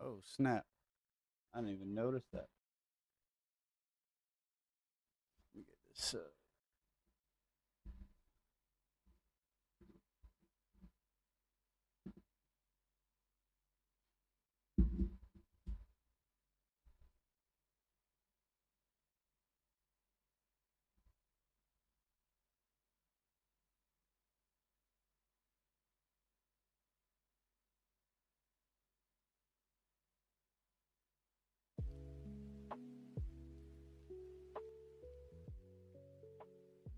Oh, snap. I didn't even notice that. Let me get this.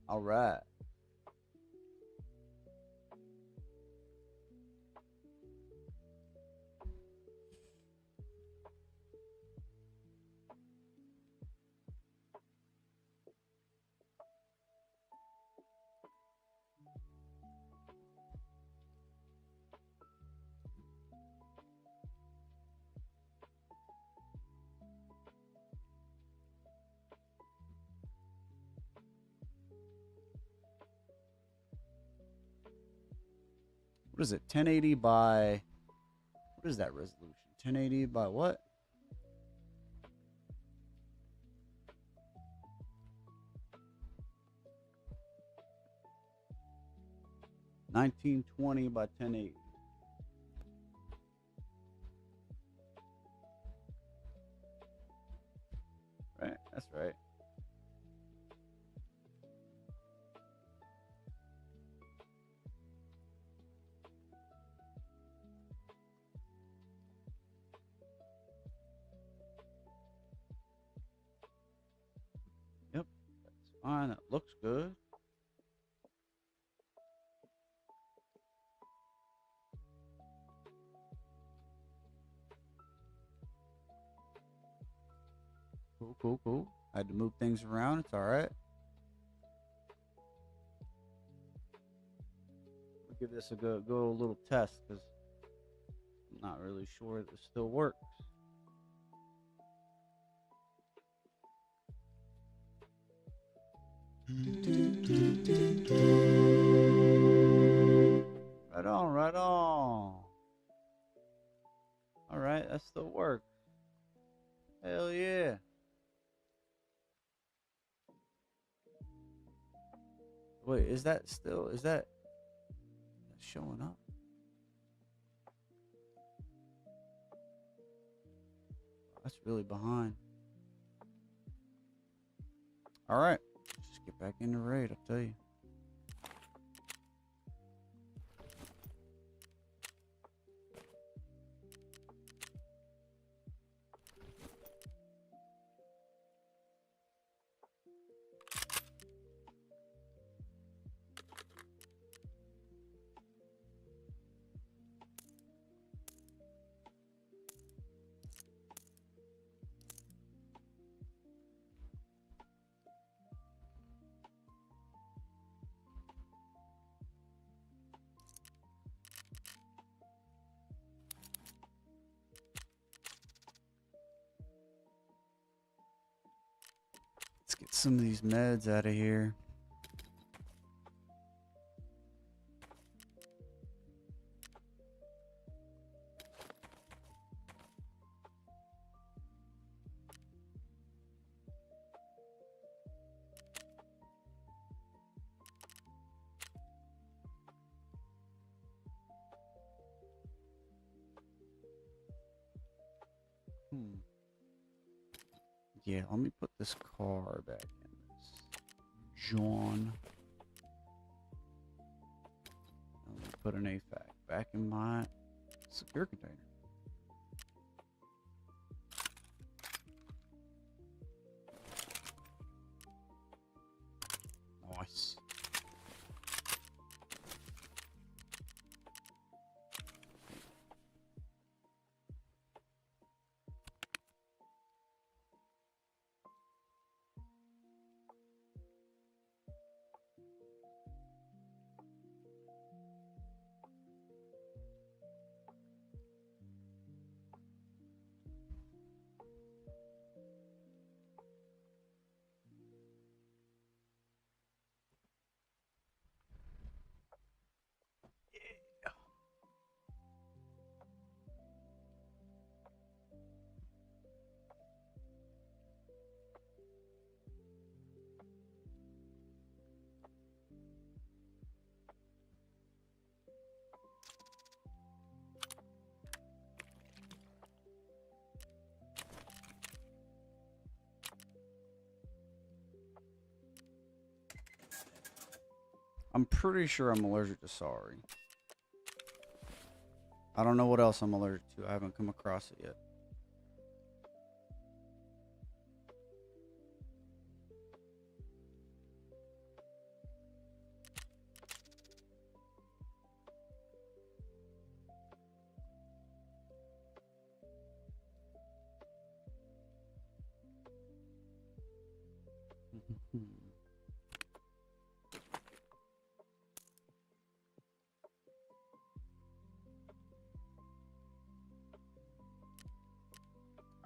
All right. What is it? 1080 by. What is that resolution? 1080 by what? 1920 by 1080. Right? That's right. Yep. That's fine. It looks good. Cool, cool, cool. I had to move things around. It's all right. We'll give this a go a little test because I'm not really sure this still works. Right on, right on. All right, that still works. Hell yeah. Wait, is that still, is that showing up? That's really behind. All right, just get back into raid, I'll tell you. Let's get some of these meds out of here. Yeah, let me put this car back in this. John. Let me put an AFAC back in my secure container. Nice. pretty sure I'm allergic to sorry. I don't know what else I'm allergic to. I haven't come across it yet.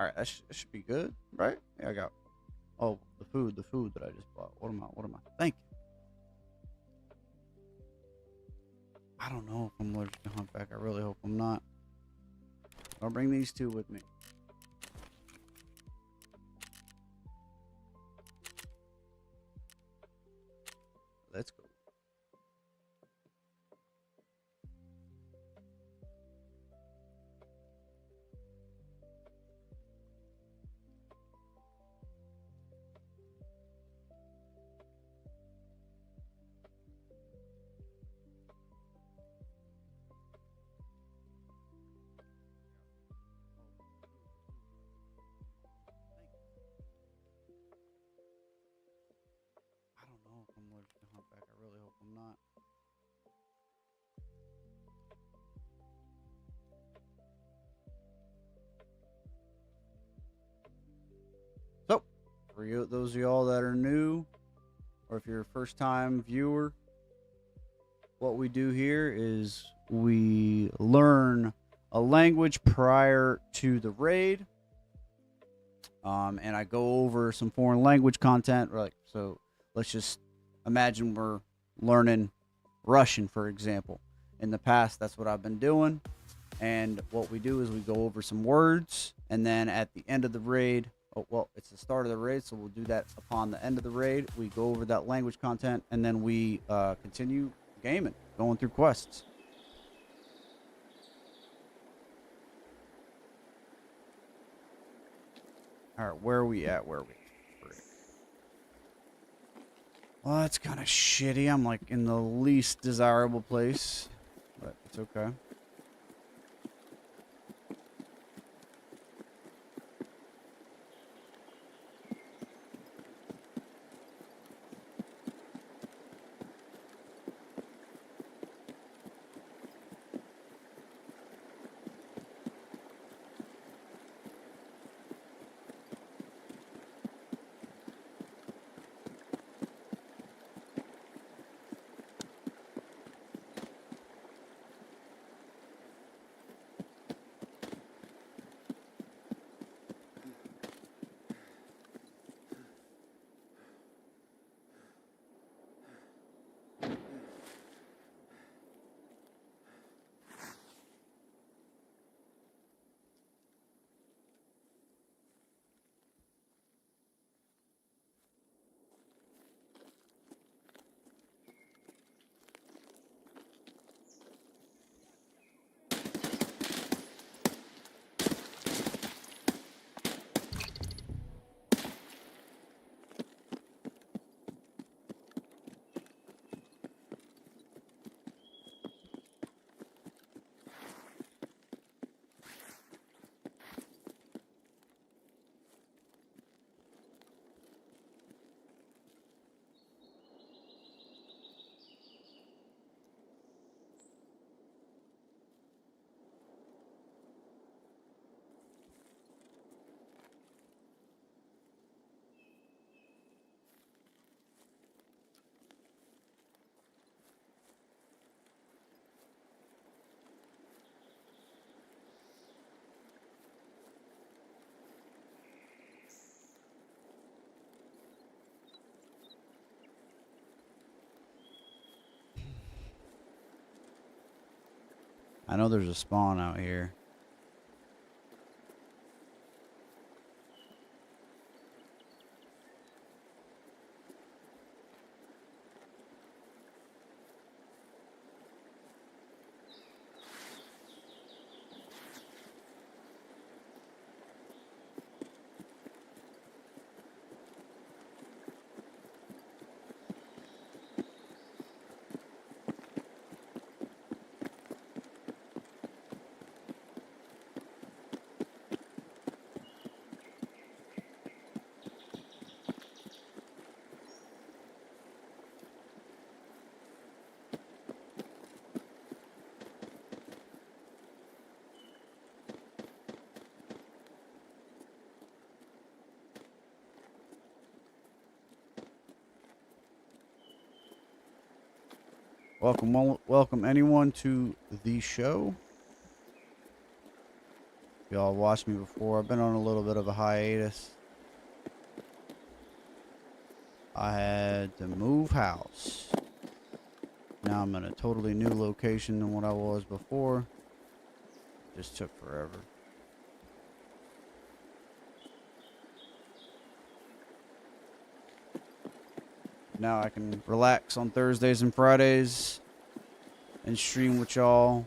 All right, that should be good, right? Yeah, I got. Oh, the food that I just bought. What am I? Thank you. I don't know if I'm allergic to humpback. I really hope I'm not. I'll bring these two with me. Let's go. I don't know if I'm allergic to humpback. I really hope I'm not. So, for you, those of y'all that are new, or if you're a first-time viewer, what we do here is we learn a language prior to the raid, and I go over some foreign language content. Like, so let's just imagine we're learning Russian, for example. In the past, that's what I've been doing. And what we do is we go over some words, and then at the end of the raid, oh, well, it's the start of the raid, so we'll do that upon the end of the raid. We go over that language content, and then we continue gaming, going through quests. All right, where are we at? Frick. Well, that's kind of shitty. I'm like in the least desirable place, but it's okay. I know there's a spawn out here. Welcome anyone to the show. Y'all watched me before. I've been on a little bit of a hiatus. I had to move house. Now I'm in a totally new location than what I was before. Just took forever. Now I can relax on Thursdays and Fridays and stream with y'all.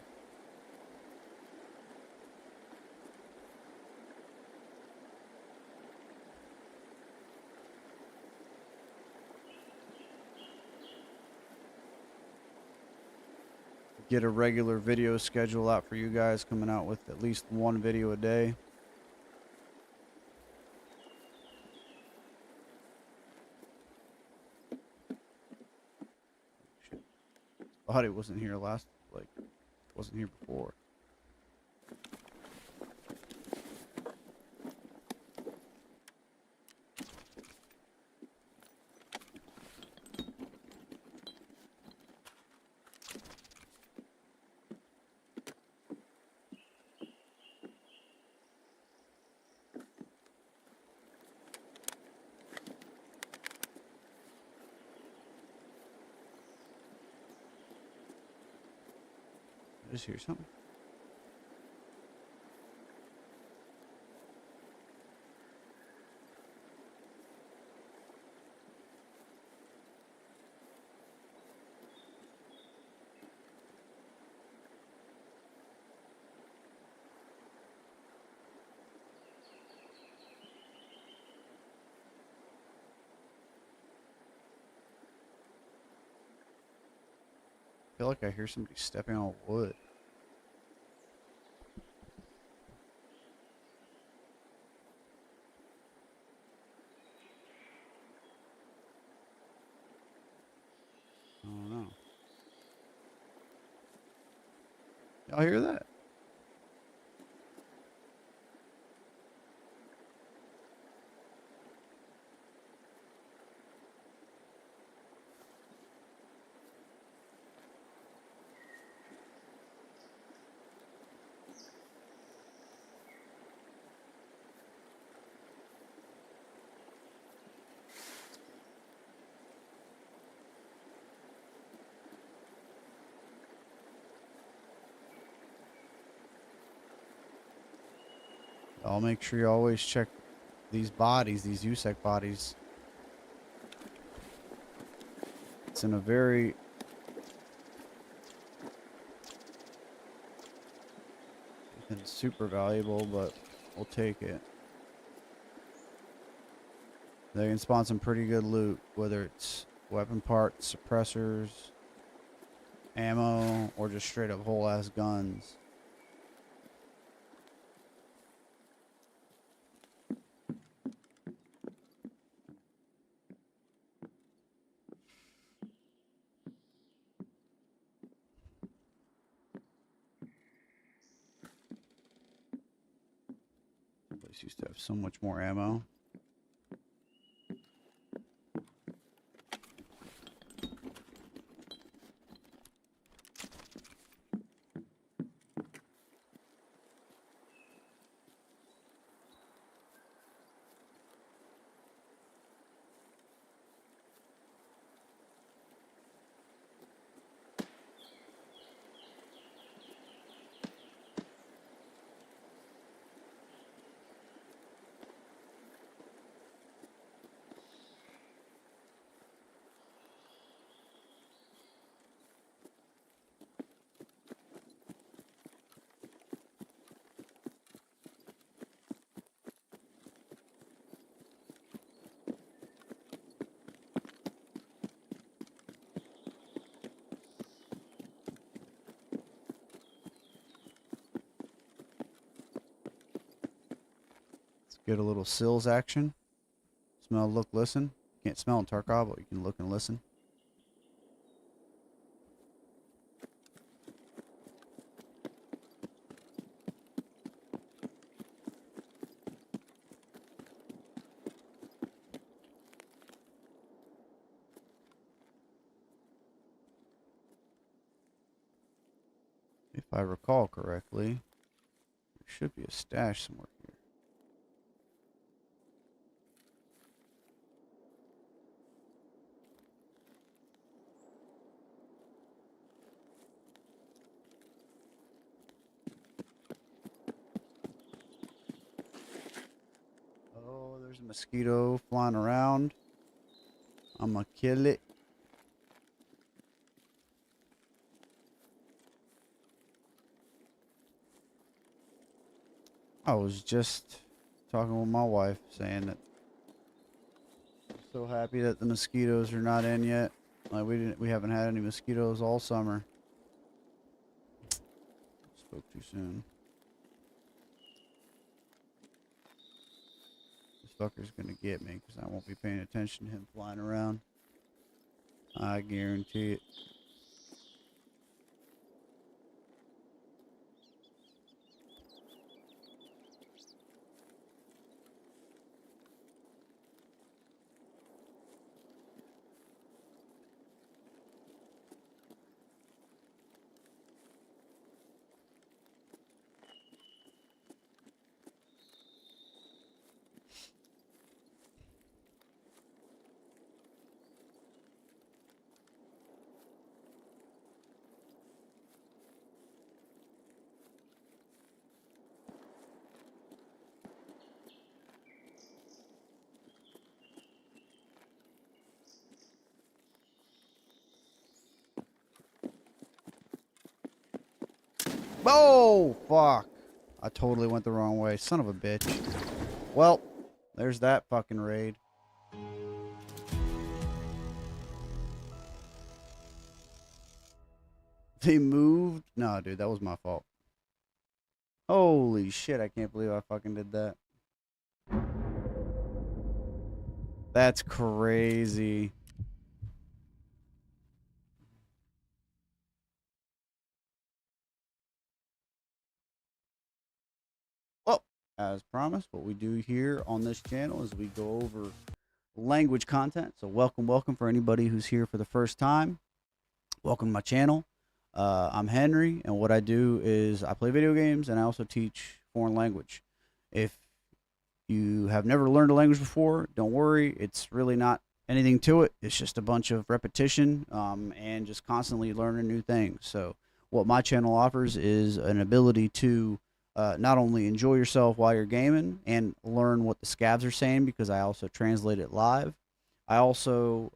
Get a regular video schedule out for you guys, coming out with at least one video a day. Thought it wasn't here wasn't here before. I just hear something. I feel like I hear somebody stepping on wood. I don't know. Y'all hear that? I'll make sure you always check these bodies, these USEC bodies. It's in a very it's super valuable, but we'll take it. They can spawn some pretty good loot, whether it's weapon parts, suppressors, ammo, or just straight up whole ass guns. Place used to have so much more ammo. Get a little sills action. Smell, look, listen. Can't smell in Tarkov, but you can look and listen. If I recall correctly, there should be a stash somewhere here. Oh, there's a mosquito flying around. I'm gonna kill it. I was just talking with my wife, saying that I'm so happy that the mosquitoes are not in yet. Like we haven't had any mosquitoes all summer. Spoke too soon. This fucker's gonna get me because I won't be paying attention to him flying around. I guarantee it. Oh, fuck. I totally went the wrong way. Son of a bitch. Well, there's that fucking raid. They moved? No, dude, that was my fault. Holy shit, I can't believe I fucking did that. That's crazy. Well, as promised, what we do here on this channel is we go over language content. So welcome for anybody who's here for the first time. Welcome to my channel. I'm Henry, and what I do is I play video games and I also teach foreign language. If you have never learned a language before, don't worry. It's really not anything to it. It's just a bunch of repetition and just constantly learning new things. So what my channel offers is an ability to not only enjoy yourself while you're gaming and learn what the scavs are saying, because I also translate it live. I also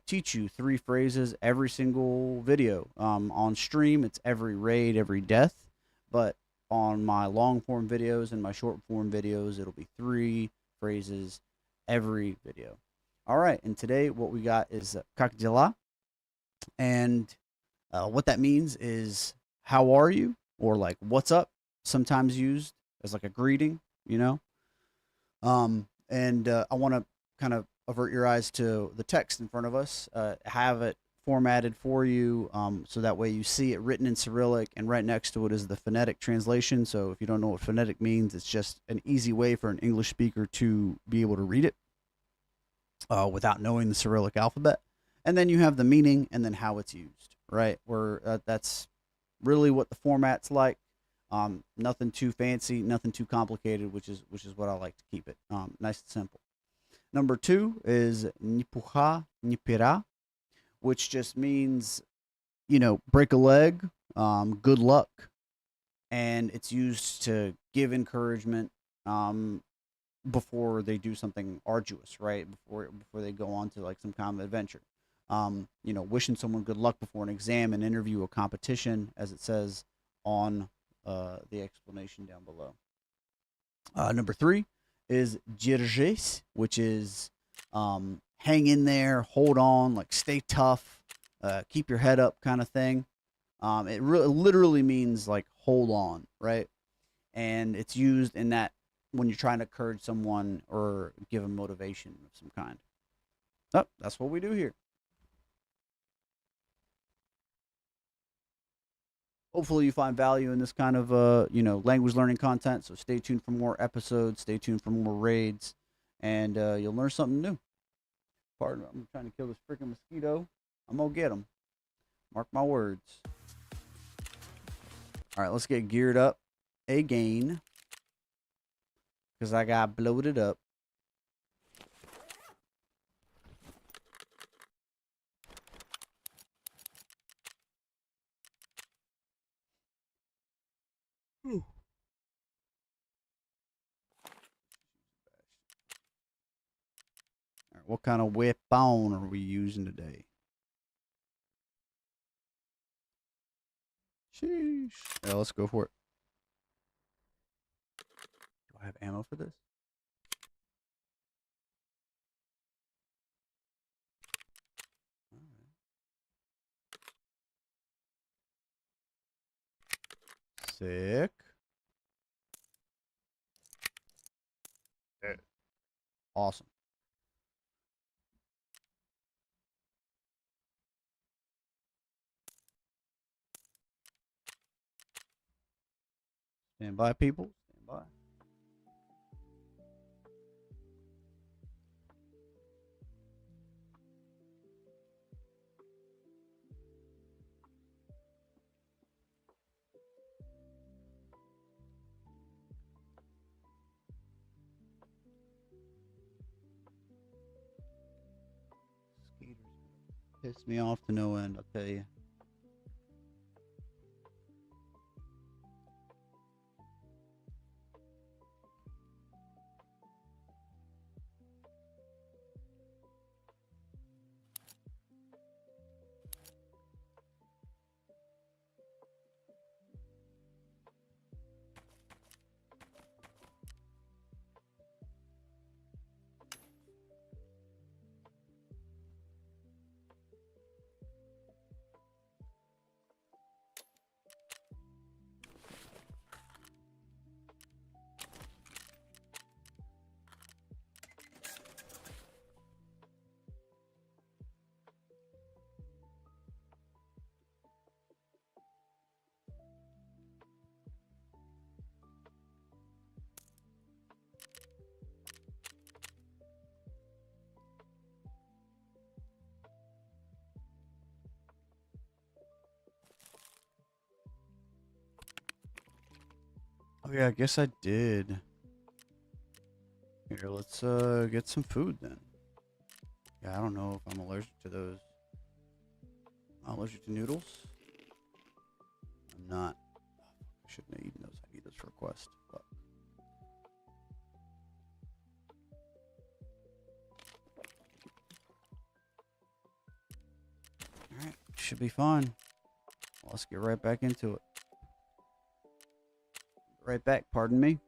teach you 3 phrases every single video. On stream, it's every raid, every death. But on my long form videos and my short form videos, it'll be 3 phrases every video. All right, and today what we got is Как дела? And what that means is how are you, or like what's up, sometimes used as like a greeting, you know. I want to kind of avert your eyes to the text in front of us, have it formatted for you so that way you see it written in Cyrillic, and right next to it is the phonetic translation. So if you don't know what phonetic means, it's just an easy way for an English speaker to be able to read it without knowing the Cyrillic alphabet. And then you have the meaning and then how it's used, right? Where that's really what the format's like. Nothing too fancy, nothing too complicated, which is what I like to keep it nice and simple. Number 2 is nipuha nipira, which just means, you know, break a leg, good luck, and it's used to give encouragement before they do something arduous, right? Before they go on to like some kind of adventure. You know, wishing someone good luck before an exam, an interview, a competition, as it says on the explanation down below. Number 3 is держись, which is hang in there, hold on, like stay tough, keep your head up kind of thing. It literally means like hold on, right? And it's used in that when you're trying to encourage someone or give them motivation of some kind. Oh, that's what we do here. Hopefully you find value in this kind of you know, language learning content. So stay tuned for more episodes, stay tuned for more raids, and you'll learn something new. Pardon, I'm trying to kill this freaking mosquito. I'm gonna get him. Mark my words. All right, let's get geared up again. Because I got bloated up. All right, what kind of weapon are we using today? Sheesh. Yeah, let's go for it. Do I have ammo for this? Sick. Awesome. Stand by, people. Stand by. Skaters piss me off to no end, I'll tell you. Oh yeah, I guess I did. Here, let's get some food then. Yeah, I don't know if I'm allergic to those. I'm allergic to noodles. I'm not. I shouldn't have eaten those. I eat this for a quest. But. Alright, should be fine. Let's get right back into it. Right back, pardon me.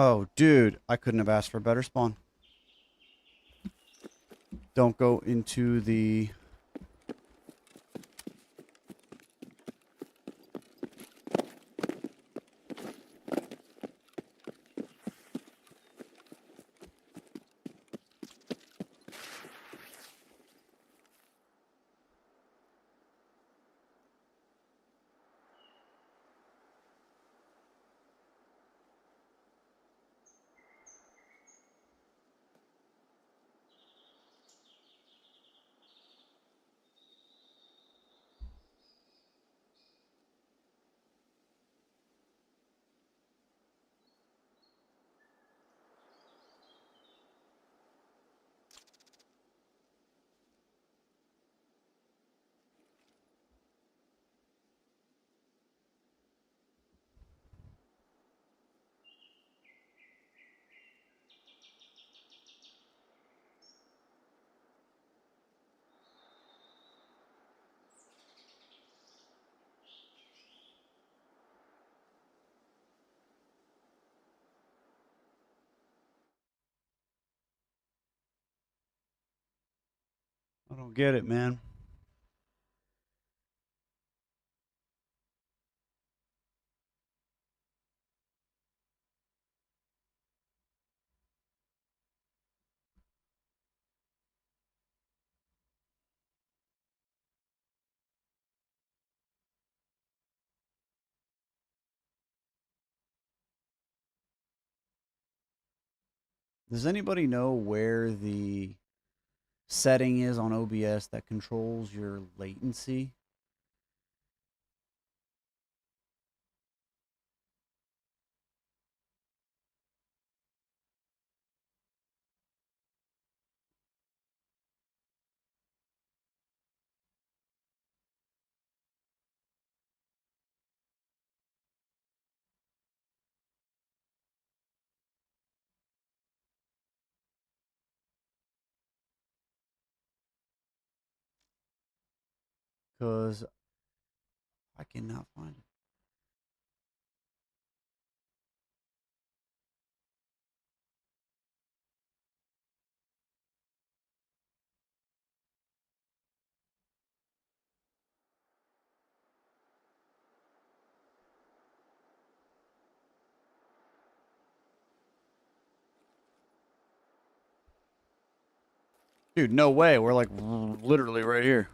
Oh, dude, I couldn't have asked for a better spawn. Don't go into the... I don't get it, man. Does anybody know where the setting is on OBS that controls your latency? Because I cannot find it. Dude, no way. We're like literally right here.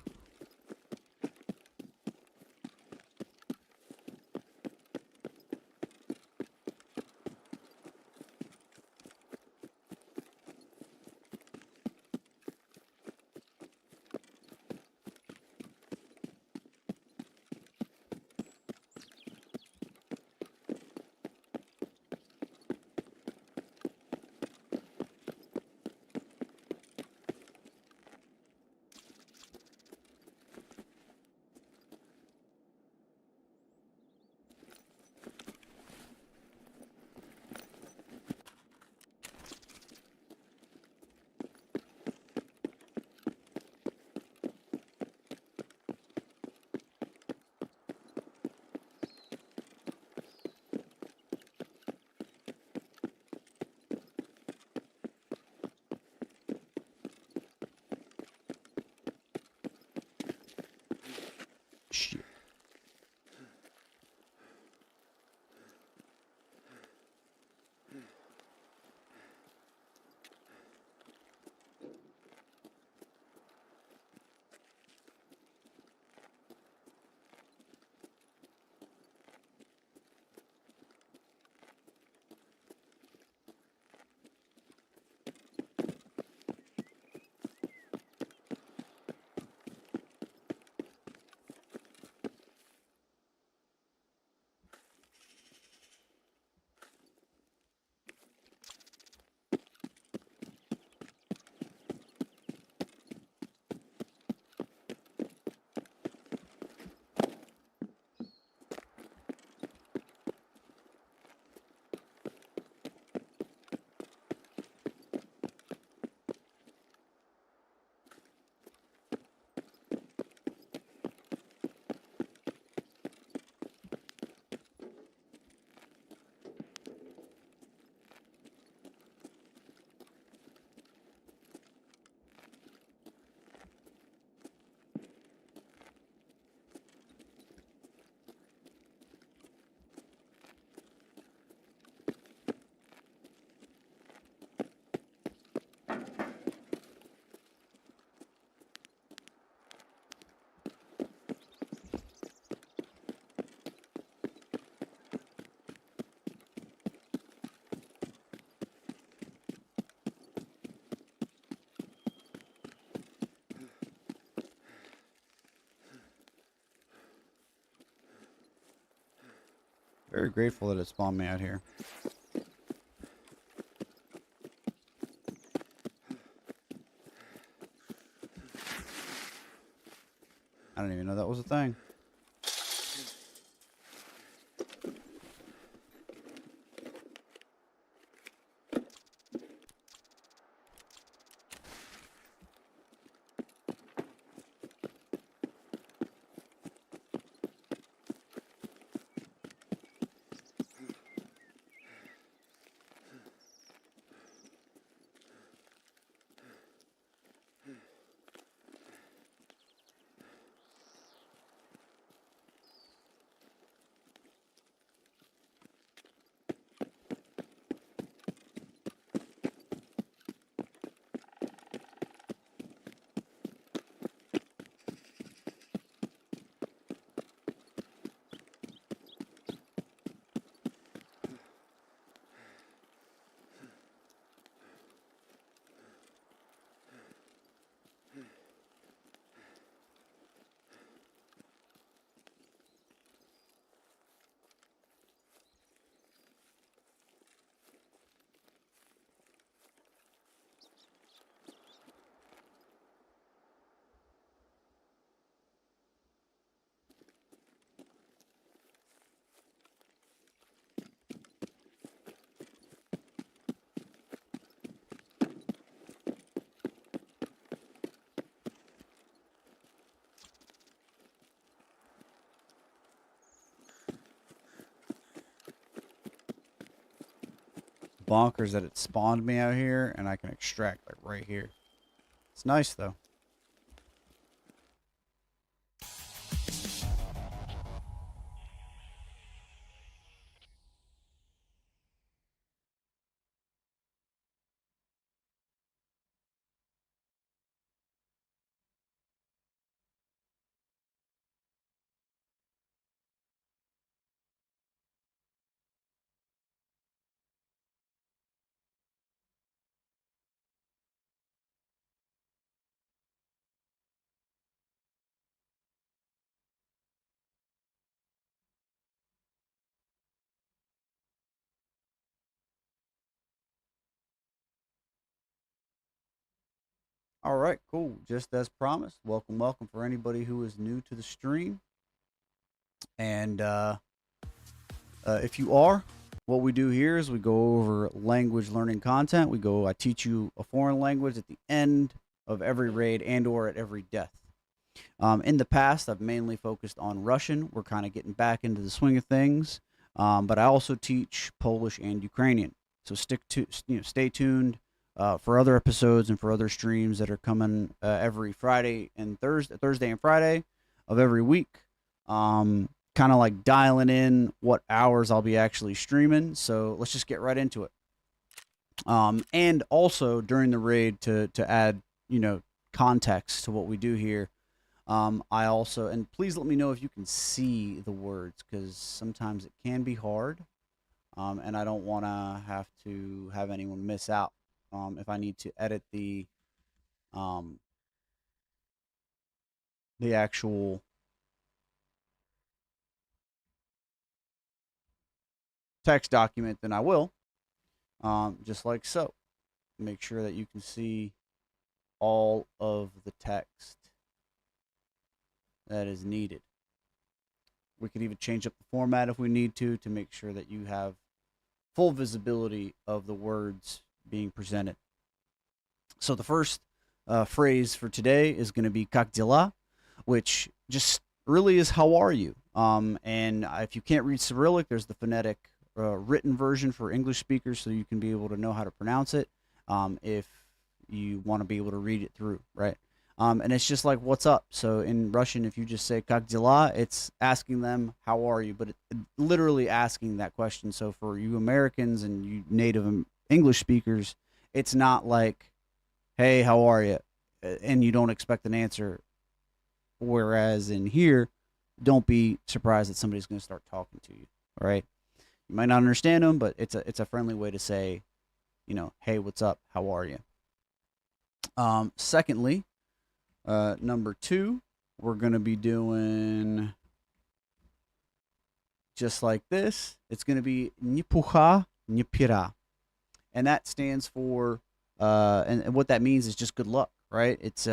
Shit. Very grateful that it spawned me out here. I didn't even know that was a thing. bonkers that it spawned me out here, and I can extract like right here. It's nice though. All right, cool. Just as promised, welcome, welcome for anybody who is new to the stream. And if you are, what we do here is we go over language learning content. I teach you a foreign language at the end of every raid and or at every death. In the past, I've mainly focused on Russian. We're kind of getting back into the swing of things. But I also teach Polish and Ukrainian. So stay tuned for other episodes and for other streams that are coming every Friday and Thursday and Friday of every week. Kind of like dialing in what hours I'll be actually streaming. So let's just get right into it. And also during the raid to add, context to what we do here. I also, and please let me know if you can see the words, because sometimes it can be hard. And I don't want to have anyone miss out. If I need to edit the actual text document, then I will, just like so. Make sure that you can see all of the text that is needed. We could even change up the format if we need to make sure that you have full visibility of the words being presented. So the first phrase for today is going to be "Как дела," which just really is "How are you?" And if you can't read Cyrillic, there's the phonetic written version for English speakers, so you can be able to know how to pronounce it if you want to be able to read it through, right? And it's just like, what's up? So in Russian, if you just say "Как дела," it's asking them, how are you? But it literally asking that question. So for you Americans and you native English speakers, it's not like, hey, how are you? And you don't expect an answer. Whereas in here, don't be surprised that somebody's going to start talking to you, all right? You might not understand them, but it's a friendly way to say, hey, what's up? How are you? Secondly, number 2, we're going to be doing just like this. It's going to be "Nipucha Nipira." And that stands for, and what that means is just good luck, right? It's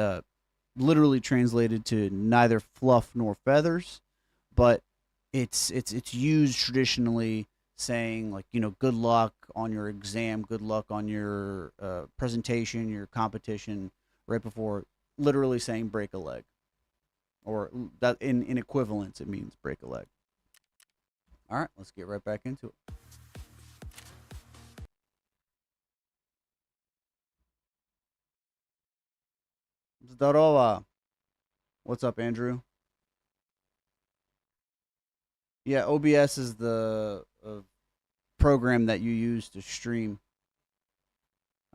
literally translated to neither fluff nor feathers, but it's used traditionally saying, like, good luck on your exam, good luck on your presentation, your competition, right before literally saying break a leg, or that in equivalence it means break a leg. All right, let's get right back into it. Здорово. What's up, Andrew? Yeah, OBS is the program that you use to stream.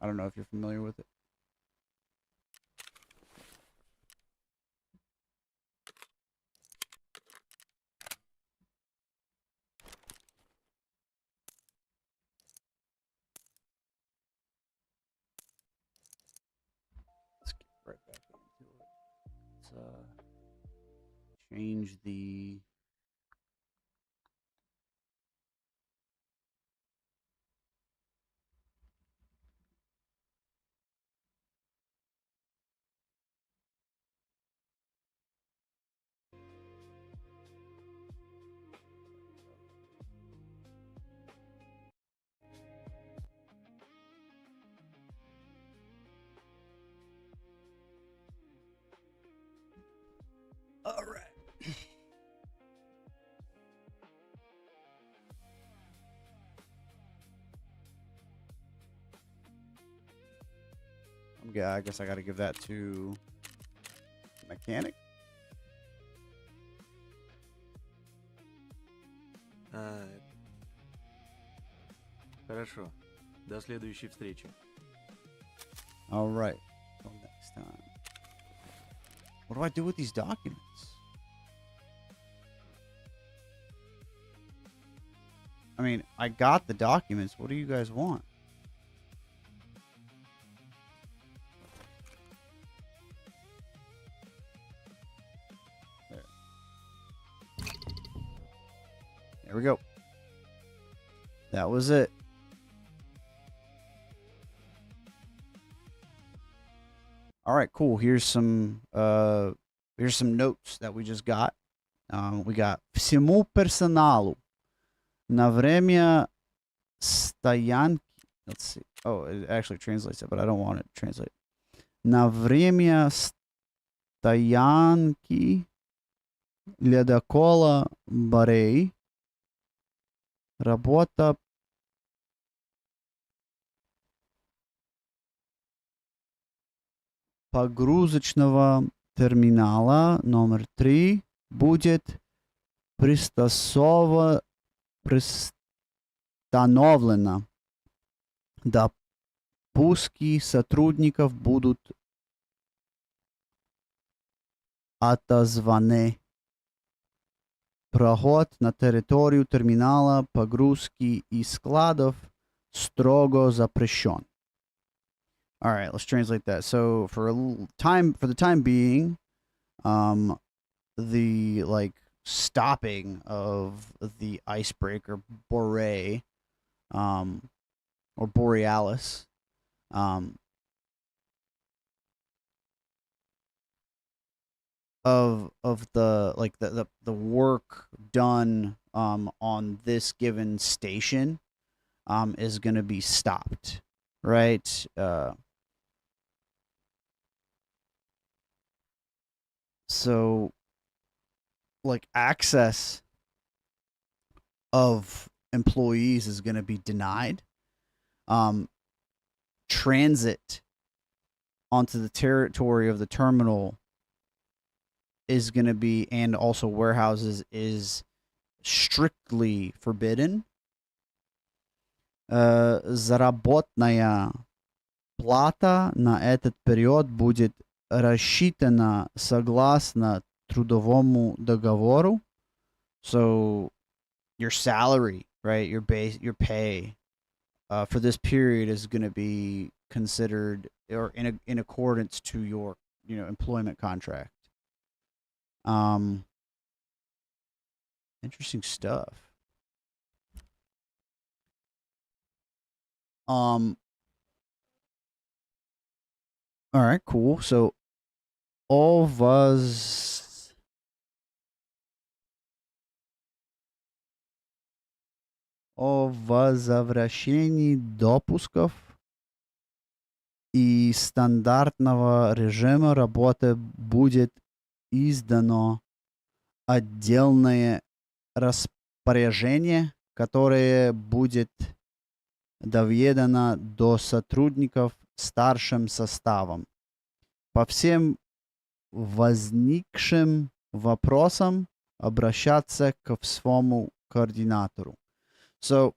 I don't know if you're familiar with it. Let's get right back into it. Let's change the. All right. Yeah, I guess I gotta give that to mechanic. Хорошо. До следующей встречи. All right. Till next time. What do I do with these documents? I mean, I got the documents. What do you guys want? There. There we go. That was it. All right, cool. Here's some notes that we just got. We got всему персоналу на время стоянки. Let's see. Oh, it actually translates it, but I don't want it to translate. На время стоянки ледокола Борей работа погрузочного терминала номер 3 будет пристановлена. Допуски сотрудников будут отозваны. Проход на территорию терминала, погрузки и складов строго запрещен. All right, let's translate that. So for the time being, the like stopping of the icebreaker Bore, or Borealis, of the like the work done on this given station is going to be stopped, right? So like access of employees is going to be denied. Transit onto the territory of the terminal is going to be, and also warehouses, is strictly forbidden. Заработная плата на этот период будет рассчитана согласно трудовому договору. So your salary, right, your pay for this period is going to be considered or in accordance to your employment contract. Interesting stuff. All right, cool. So о возвращении допусков и стандартного режима работы будет издано отдельное распоряжение, которое будет доведено до сотрудников старшим составом. По всем возникшим вопросам обращаться к своему координатору. So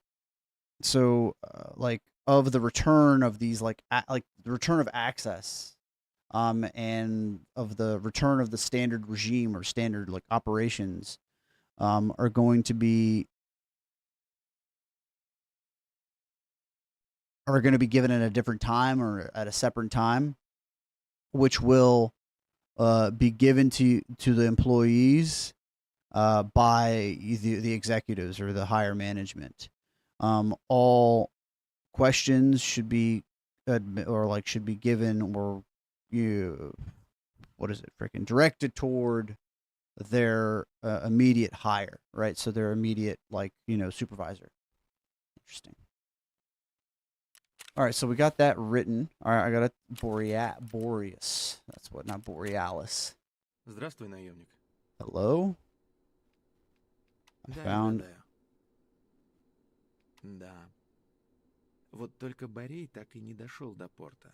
like of the return of these like the return of access and of the return of the standard regime or standard like operations are going to be given at a different time or at a separate time, which will be given to the employees by the executives or the higher management. All questions should be should be given or directed toward their immediate hire, right? So their immediate supervisor. Interesting. All right, so we got that written. All right, I got a Boreas. That's what, not Borealis. Здравствуй, наемник. Hello? I found... Да. Вот только Борей так и не дошел до порта.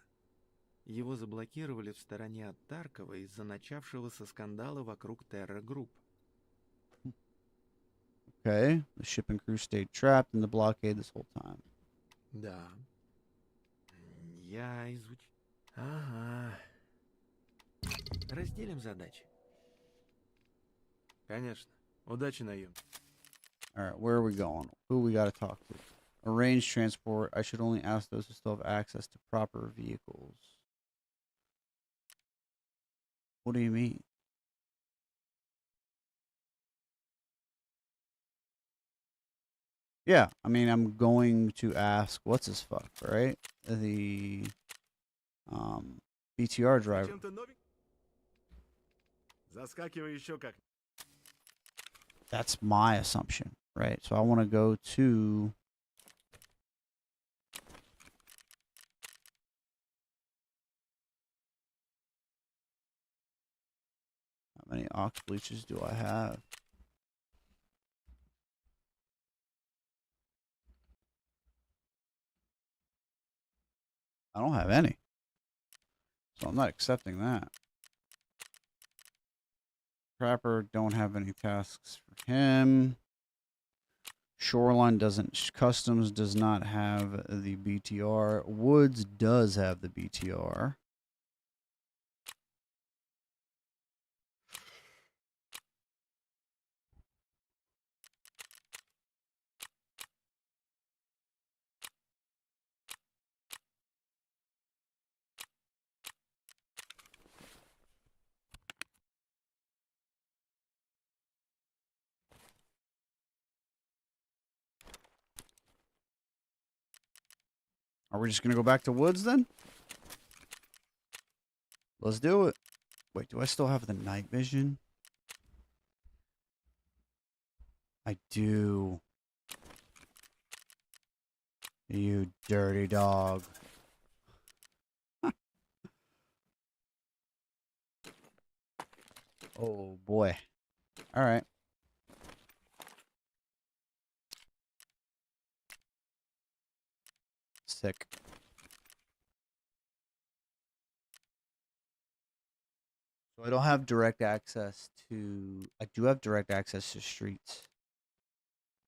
Его заблокировали в стороне от Таркова из-за начавшегося скандала вокруг Terra Group. Okay. The ship and crew stayed trapped in the blockade this whole time. Да. Я изуч... Ага. Разделим задачи. Конечно. Удачи, наемник. All right, where are we going? Who we got to talk to? Arrange transport. I should only ask those who still have access to proper vehicles. What do you mean? Yeah, I mean, I'm going to ask, what's his fuck, right? The BTR driver. Чем-то новенький? Заскакивай еще как. That's my assumption, right? So I want to go to how many ox bleaches do I have? I don't have any. So I'm not accepting that. Trapper, don't have any tasks for him. Shoreline doesn't. Customs does not have the BTR. Woods does have the BTR. Are we just going to go back to Woods then? Let's do it. Wait, do I still have the night vision? I do. You dirty dog. Oh boy. All right. Sick. So I don't have direct access to. I do have direct access to streets.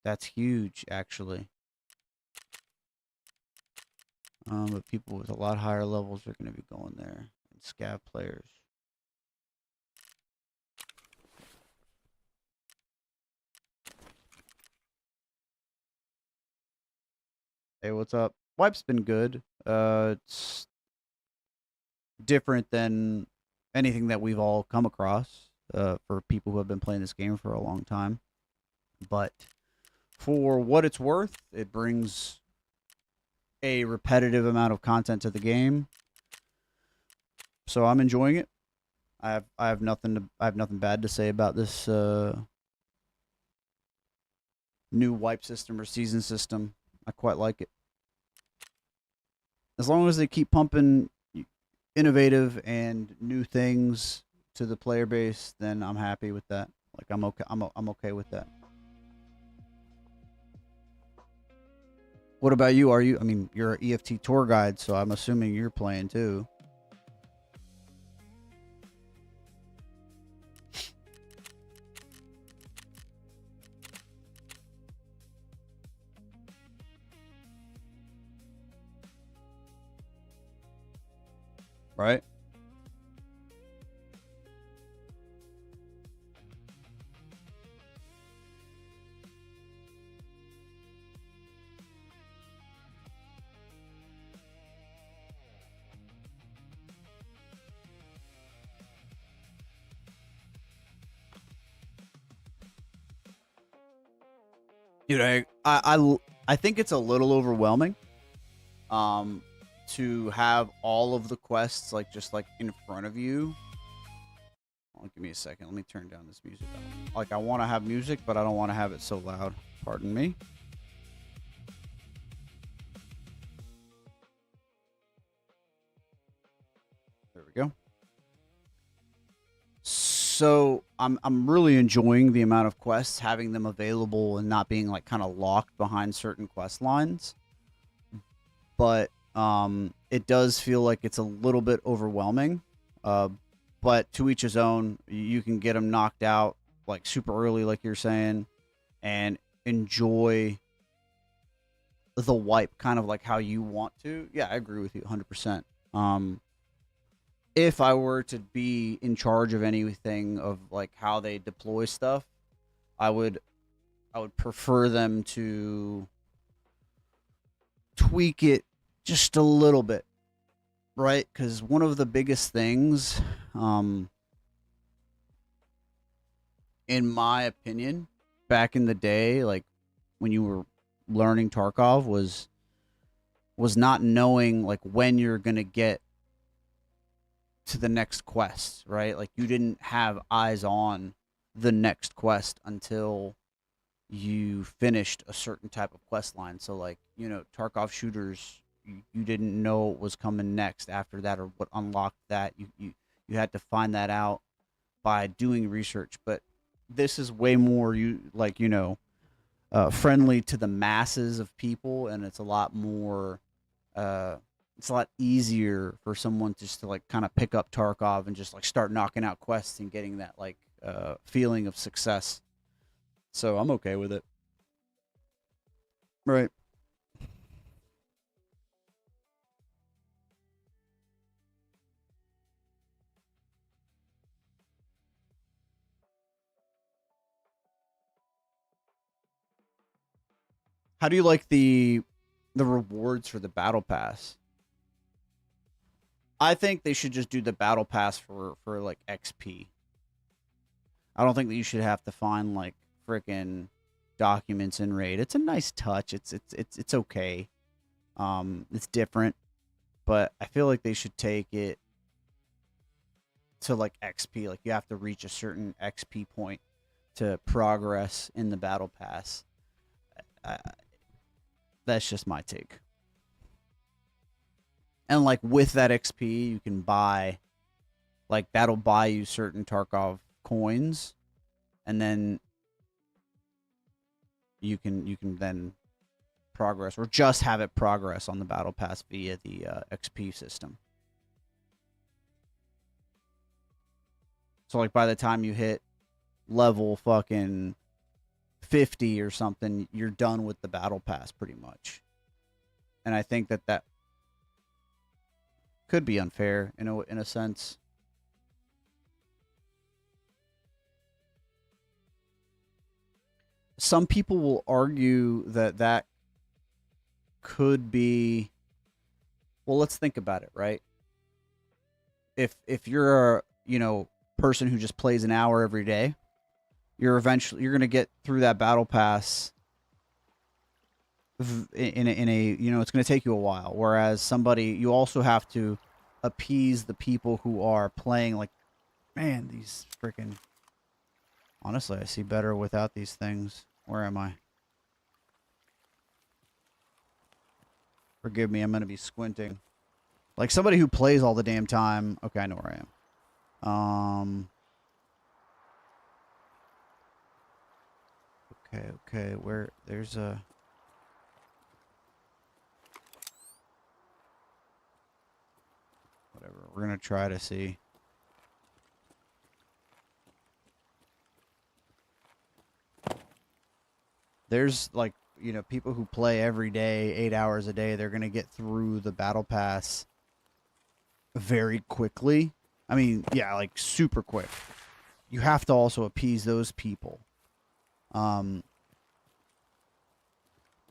That's huge, actually. But people with a lot higher levels are going to be going there. And scav players. Hey, what's up? Wipe's been good. It's different than anything that we've all come across for people who have been playing this game for a long time. But for what it's worth, it brings a repetitive amount of content to the game. So I'm enjoying it. I have nothing bad to say about this new wipe system or season system. I quite like it. As long as they keep pumping innovative and new things to the player base, then I'm happy with that. Like I'm okay. I'm okay with that. What about you? Are you? I mean, you're an EFT tour guide, so I'm assuming you're playing too. Right? Dude, I think it's a little overwhelming. To have all of the quests just in front of you. Oh, give me a second. Let me turn down this music. Like I want to have music, but I don't want to have it so loud. Pardon me. There we go. So I'm really enjoying the amount of quests, having them available and not being kind of locked behind certain quest lines. But it does feel like it's a little bit overwhelming. Uh, but to each his own. You can get them knocked out like super early, like you're saying, and enjoy the wipe kind of like how you want to. Yeah, I agree with you 100%. If I were to be in charge of anything of like how they deploy stuff, I would prefer them to tweak it just a little bit, right? Because one of the biggest things, um, in my opinion, back in the day, like when you were learning Tarkov, was not knowing like when you're gonna get to the next quest, right? Like you didn't have eyes on the next quest until you finished a certain type of quest line. So like, Tarkov shooters, you didn't know what was coming next after that or what unlocked that. You had to find that out by doing research. But this is way more friendly to the masses of people, and it's a lot more it's a lot easier for someone just to like kind of pick up Tarkov and just like start knocking out quests and getting that like feeling of success. So I'm okay with it. Right. How do you like the rewards for the battle pass? I think they should just do the battle pass for like XP. I don't think that you should have to find like freaking documents in raid. It's a nice touch. It's okay. It's different, but I feel like they should take it to like XP. Like you have to reach a certain XP point to progress in the battle pass. I, that's just my take. And like with that XP, you can buy, like that'll buy you certain Tarkov coins, and then you can then progress or just have it progress on the battle pass via the XP system. So like by the time you hit level fucking 50 or something, you're done with the battle pass pretty much. And I think that could be unfair in a sense. Some people will argue that could be, well, let's think about it, right? If you're a, person who just plays an hour every day, you're going to get through that battle pass in a it's going to take you a while, whereas somebody, you also have to appease the people who are playing. Like, man, these freaking, honestly, I see better without these things. Where am I? Forgive me, I'm going to be squinting. Like somebody who plays all the damn time. Okay, I know where I am. Okay, where there's a, whatever. We're going to try to see. There's like, people who play every day, 8 hours a day, they're going to get through the battle pass very quickly. I mean, yeah, like super quick. You have to also appease those people.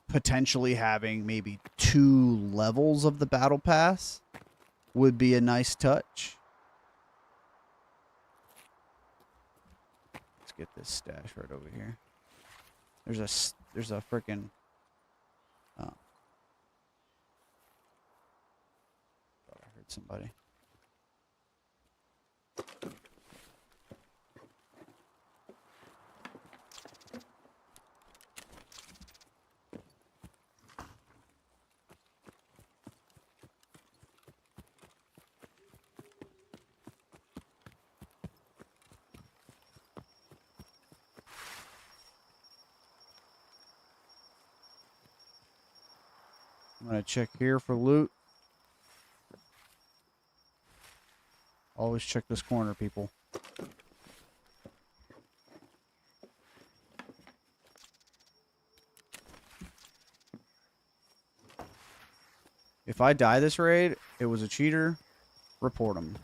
Potentially having maybe 2 levels of the battle pass would be a nice touch. Let's get this stash right over here. There's a freaking thought I heard somebody. I'm gonna check here for loot. Always check this corner, people. If I die this raid, it was a cheater. Report him.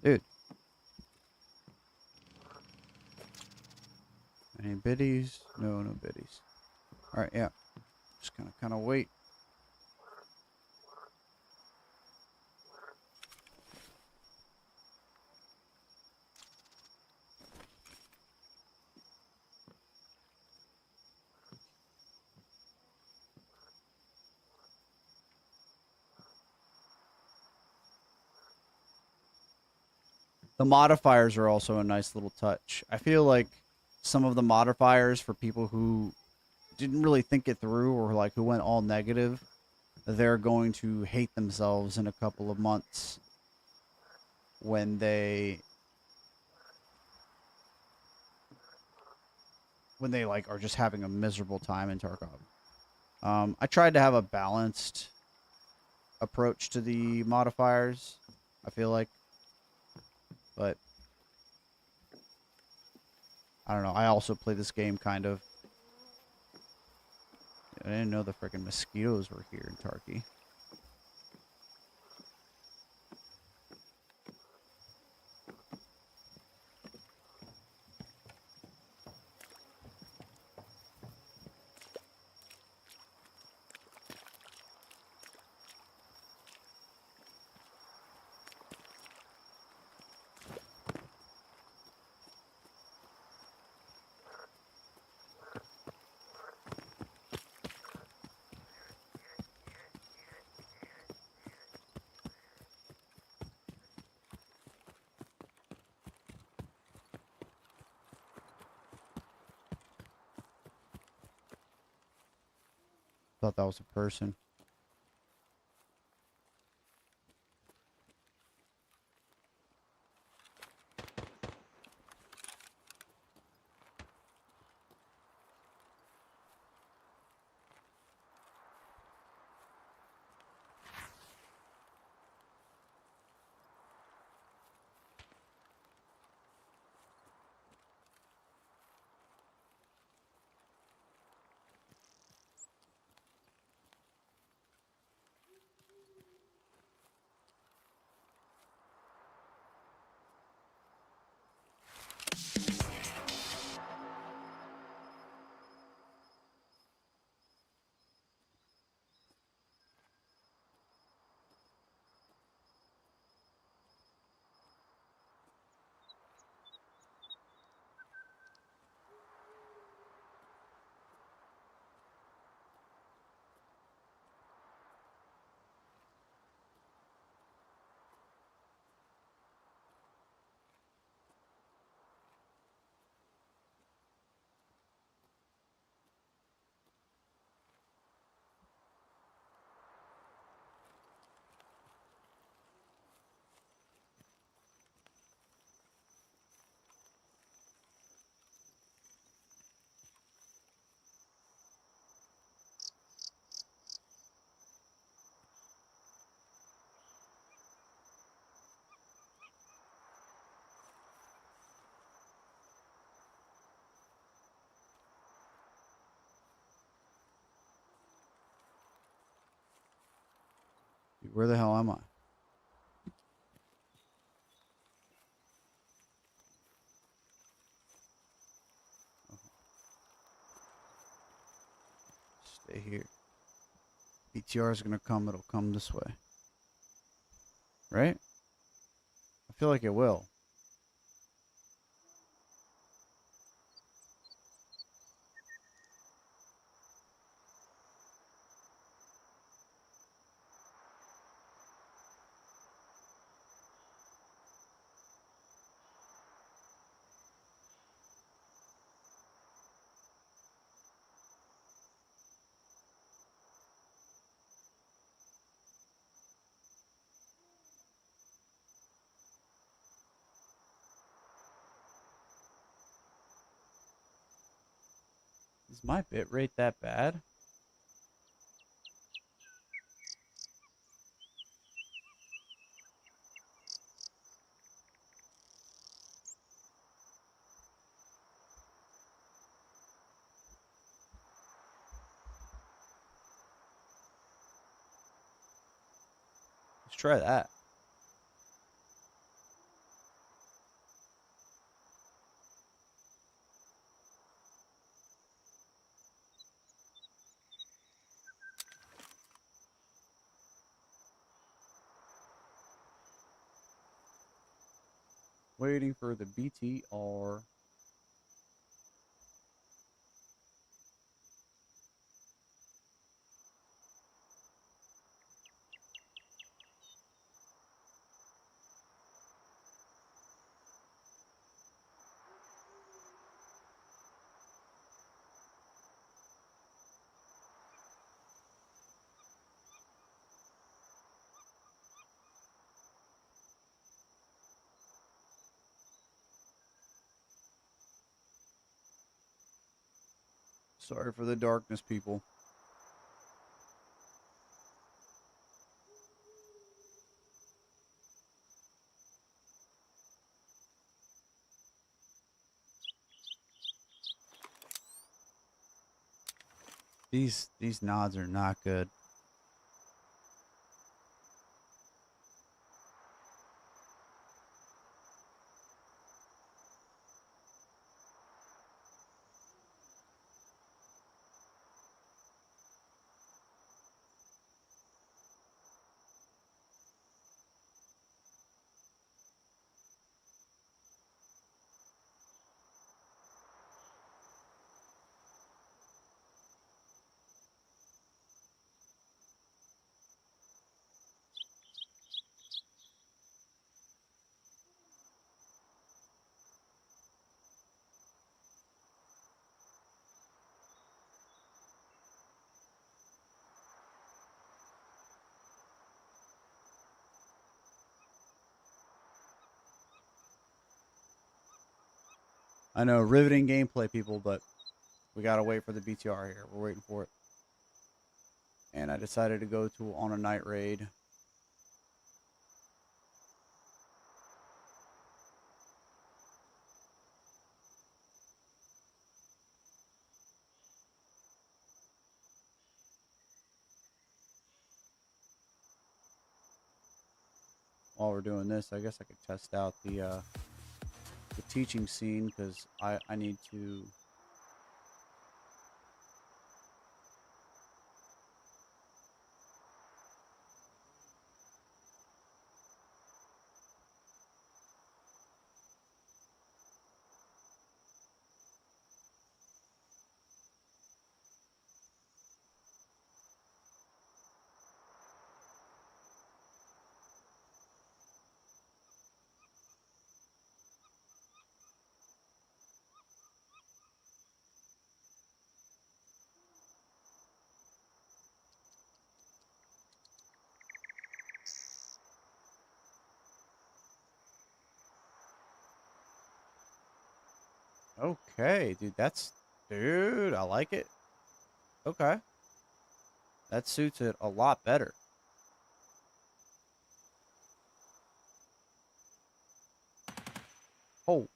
Dude. Any biddies? No, no biddies. Alright, yeah. Just gonna kind of wait. The modifiers are also a nice little touch. I feel like some of the modifiers for people who didn't really think it through or like who went all negative, they're going to hate themselves in a couple of months when they like are just having a miserable time in Tarkov. I tried to have a balanced approach to the modifiers, I feel like, but I don't know. I also play this game kind of. I didn't know the freaking mosquitoes were here in Tarky. Thought that was a person. Dude, where the hell am I? Stay here. BTR is gonna come. It'll come this way. Right? I feel like it will. Is my bit rate that bad? Let's try that. Waiting for the BTR. Sorry for the darkness, people. These nods are not good. I know, riveting gameplay, people, but we gotta wait for the BTR here. We're waiting for it. And I decided to go to on a night raid. While we're doing this, I guess I could test out the teaching scene because I need to. Okay, dude, dude, I like it. Okay, that suits it a lot better. Oh,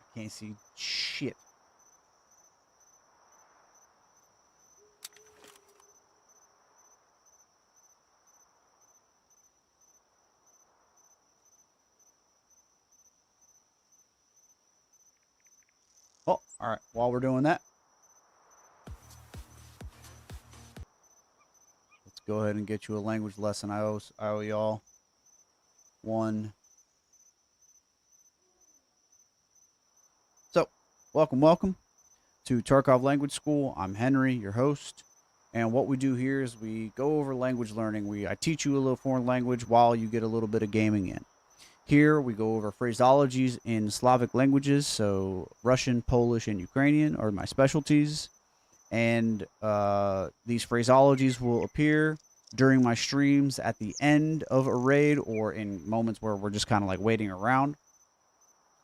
I can't see shit. Oh, all right. While we're doing that, let's go ahead and get you a language lesson. I owe y'all one. So, welcome to Tarkov Language School. I'm Henry, your host. And what we do here is we go over language learning. I teach you a little foreign language while you get a little bit of gaming in. Here we go over phraseologies in Slavic languages, so Russian, Polish, and Ukrainian are my specialties. And these phraseologies will appear during my streams at the end of a raid or in moments where we're just kind of like waiting around.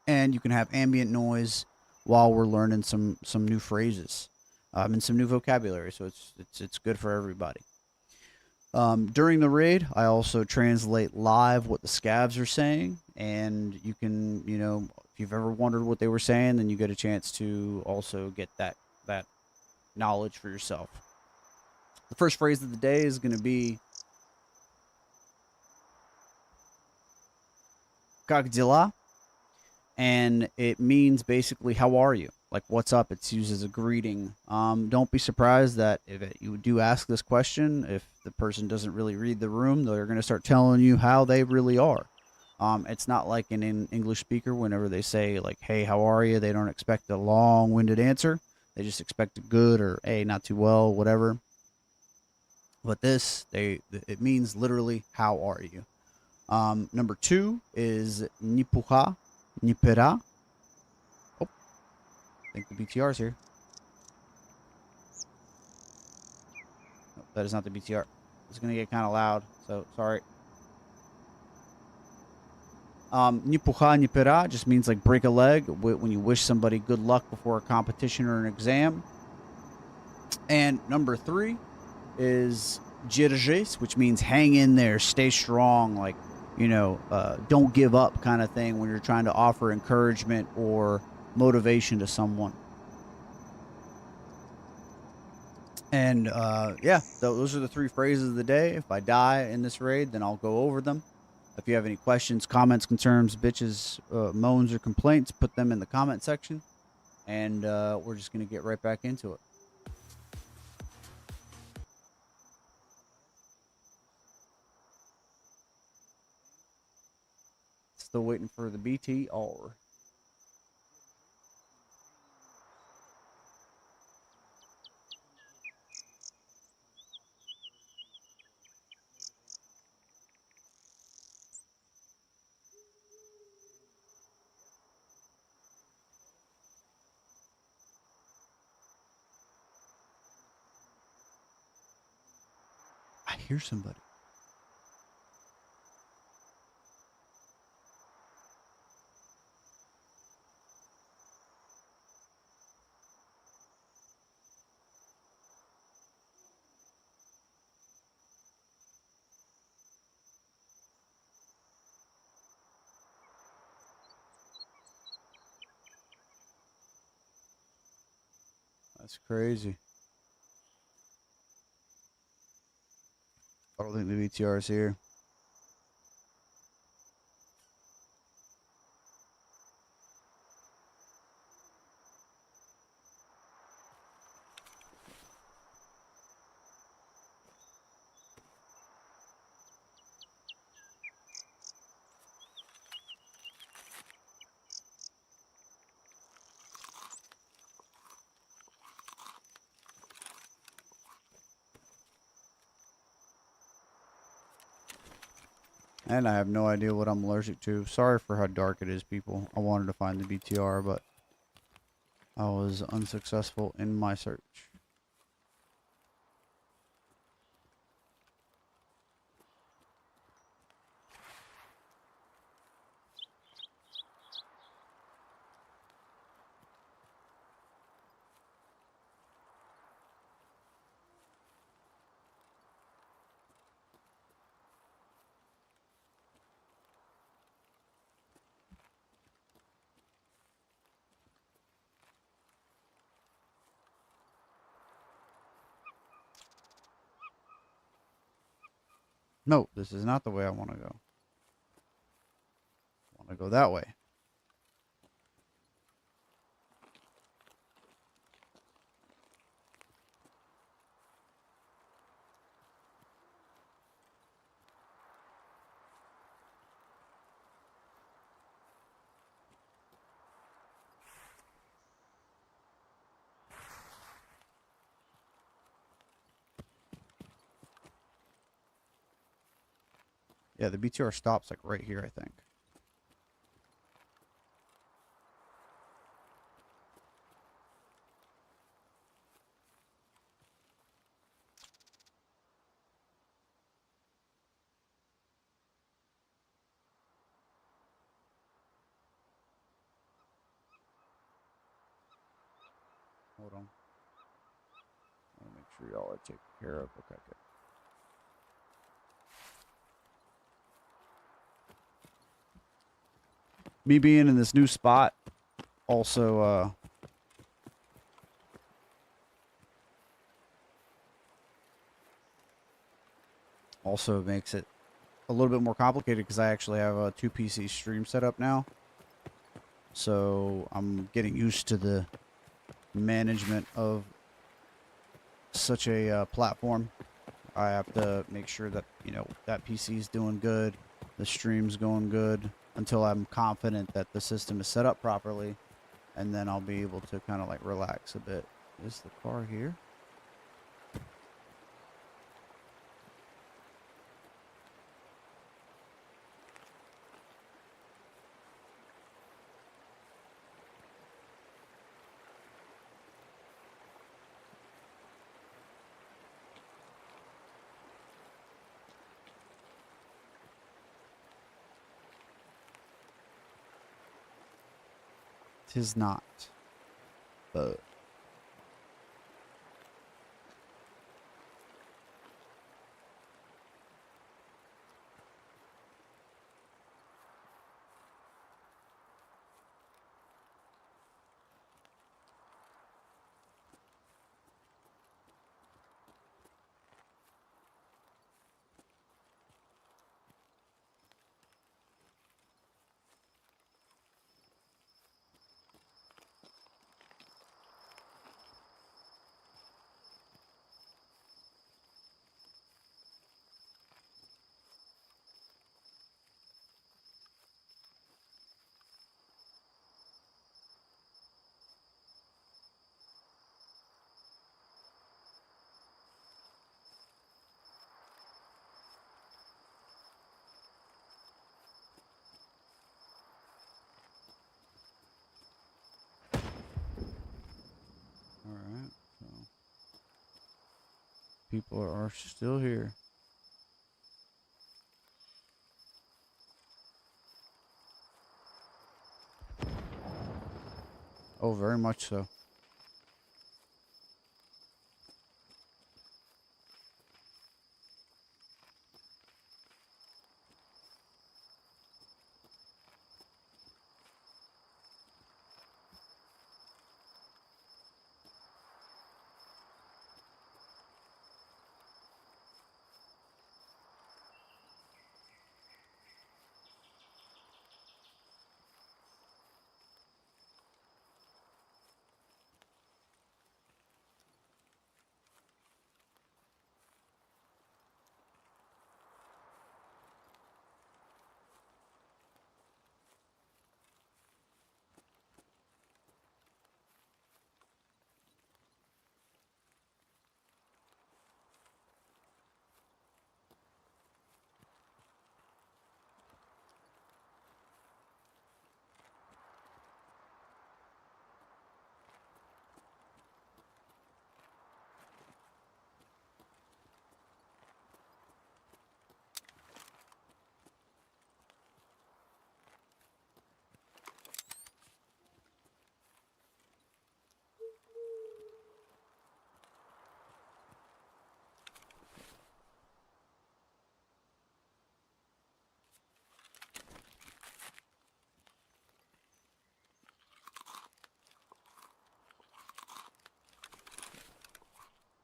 And you can have ambient noise while we're learning some new phrases and some new vocabulary. So it's good for everybody. During the raid, I also translate live what the scavs are saying, and you can, if you've ever wondered what they were saying, then you get a chance to also get that knowledge for yourself. The first phrase of the day is going to be "Как дела?" and it means basically "How are you?" Like "What's up?" It's used as a greeting. Don't be surprised that if you do ask this question, if the person doesn't really read the room, they're going to start telling you how they really are. It's not like an English speaker. Whenever they say like "Hey, how are you?" they don't expect a long-winded answer. They just expect a good or "Hey, not too well," whatever. But this, it means literally "How are you?" Number 2 is "Nipuha," "Nipera." Oh, I think the BTR's here. No, that is not the BTR. It's gonna get kind of loud, so sorry. Nipuha nipera just means like break a leg when you wish somebody good luck before a competition or an exam. And number 3 is Jirjes, which means hang in there, stay strong, like, don't give up kind of thing when you're trying to offer encouragement or motivation to someone. And yeah, those are the 3 phrases of the day. If I die in this raid, then I'll go over them. If you have any questions, comments, concerns, bitches, moans, or complaints, put them in the comment section. And we're just going to get right back into it. Still waiting for the BTR. I hear somebody. That's crazy. I don't think the BTR is here. And I have no idea what I'm allergic to. Sorry for how dark it is, people. I wanted to find the BTR, but I was unsuccessful in my search. No, this is not the way I want to go. I want to go that way. Yeah, the BTR stops like right here, I think. Hold on. I want to make sure y'all are taken care of. Okay, good. Me being in this new spot also makes it a little bit more complicated because I actually have a 2 PC stream set up now. So I'm getting used to the management of such a platform. I have to make sure that, you know, that PC is doing good, the stream's going good, until I'm confident that the system is set up properly, and then I'll be able to kind of like relax a bit. Is the car here? Tis not. But all right. So people are still here. Oh, very much so.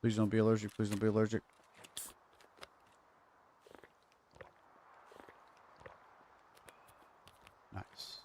Please don't be allergic. Please don't be allergic. Nice.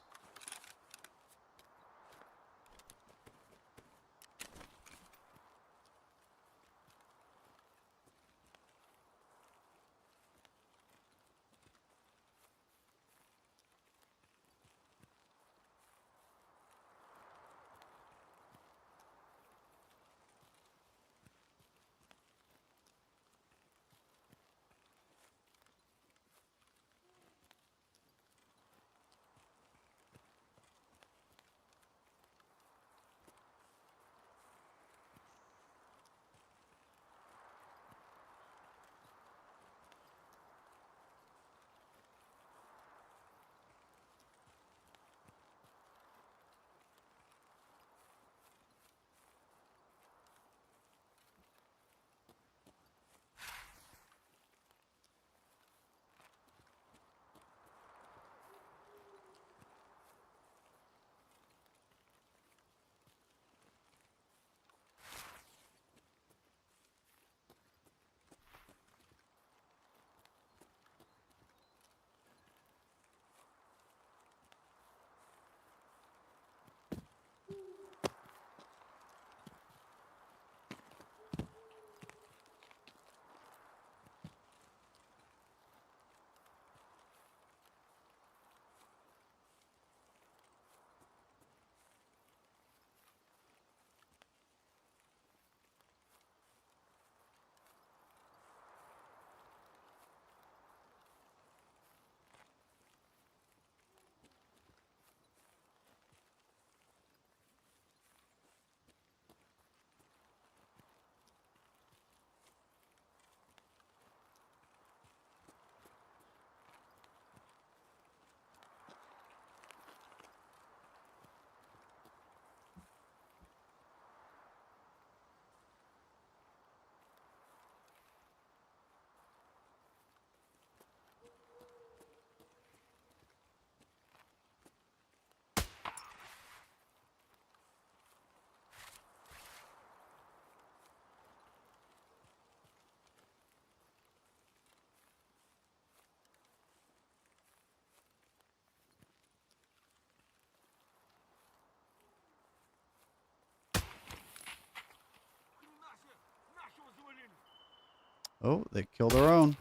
Oh, they killed their own.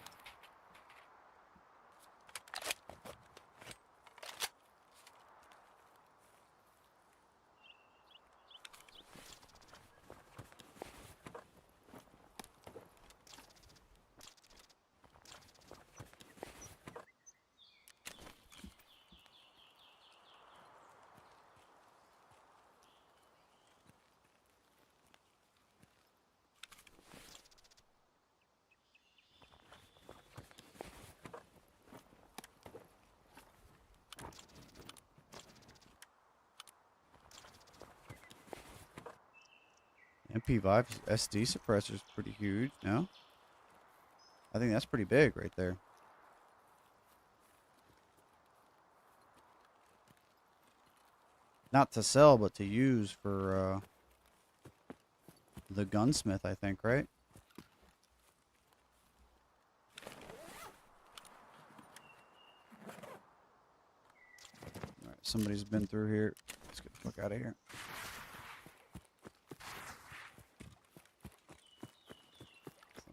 MP5 SD suppressor is pretty huge, no? I think that's pretty big right there. Not to sell, but to use for the gunsmith, I think, right? Alright, somebody's been through here. Let's get the fuck out of here.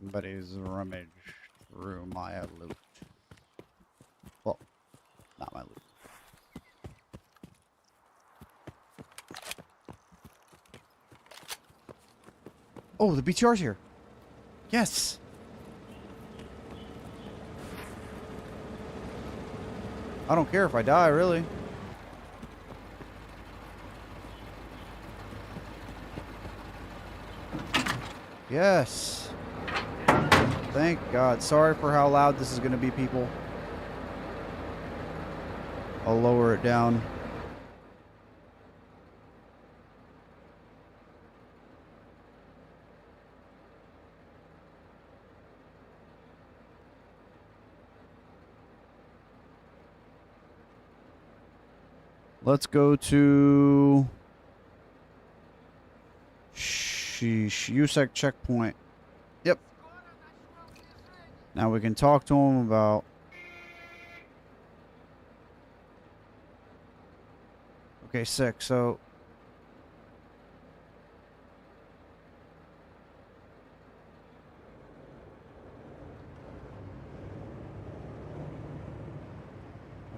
Somebody's rummaged through my loot. Well, not my loot. Oh, the BTR's here. Yes. I don't care if I die, really. Yes. Thank God. Sorry for how loud this is going to be, people. I'll lower it down. Let's go to USEC checkpoint. Yep. Now we can talk to him about... Okay, sick. So...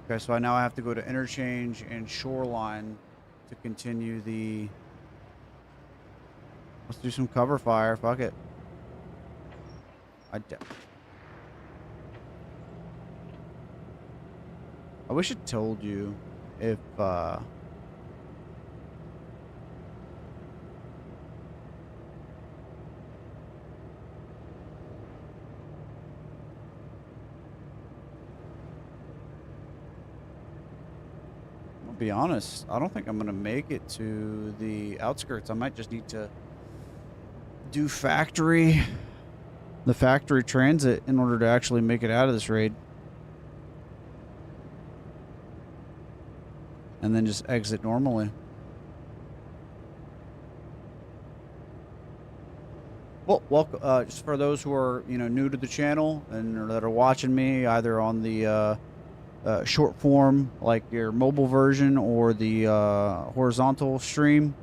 Okay, so now I have to go to interchange and shoreline to continue the... Let's do some cover fire. Fuck it. I wish it told you if I'll be honest, I don't think I'm gonna make it to the outskirts. I might just need to do the factory transit in order to actually make it out of this raid. And then just exit normally. Well, welcome. Just for those who are, new to the channel and that are watching me either on the short form, like your mobile version, or the horizontal stream,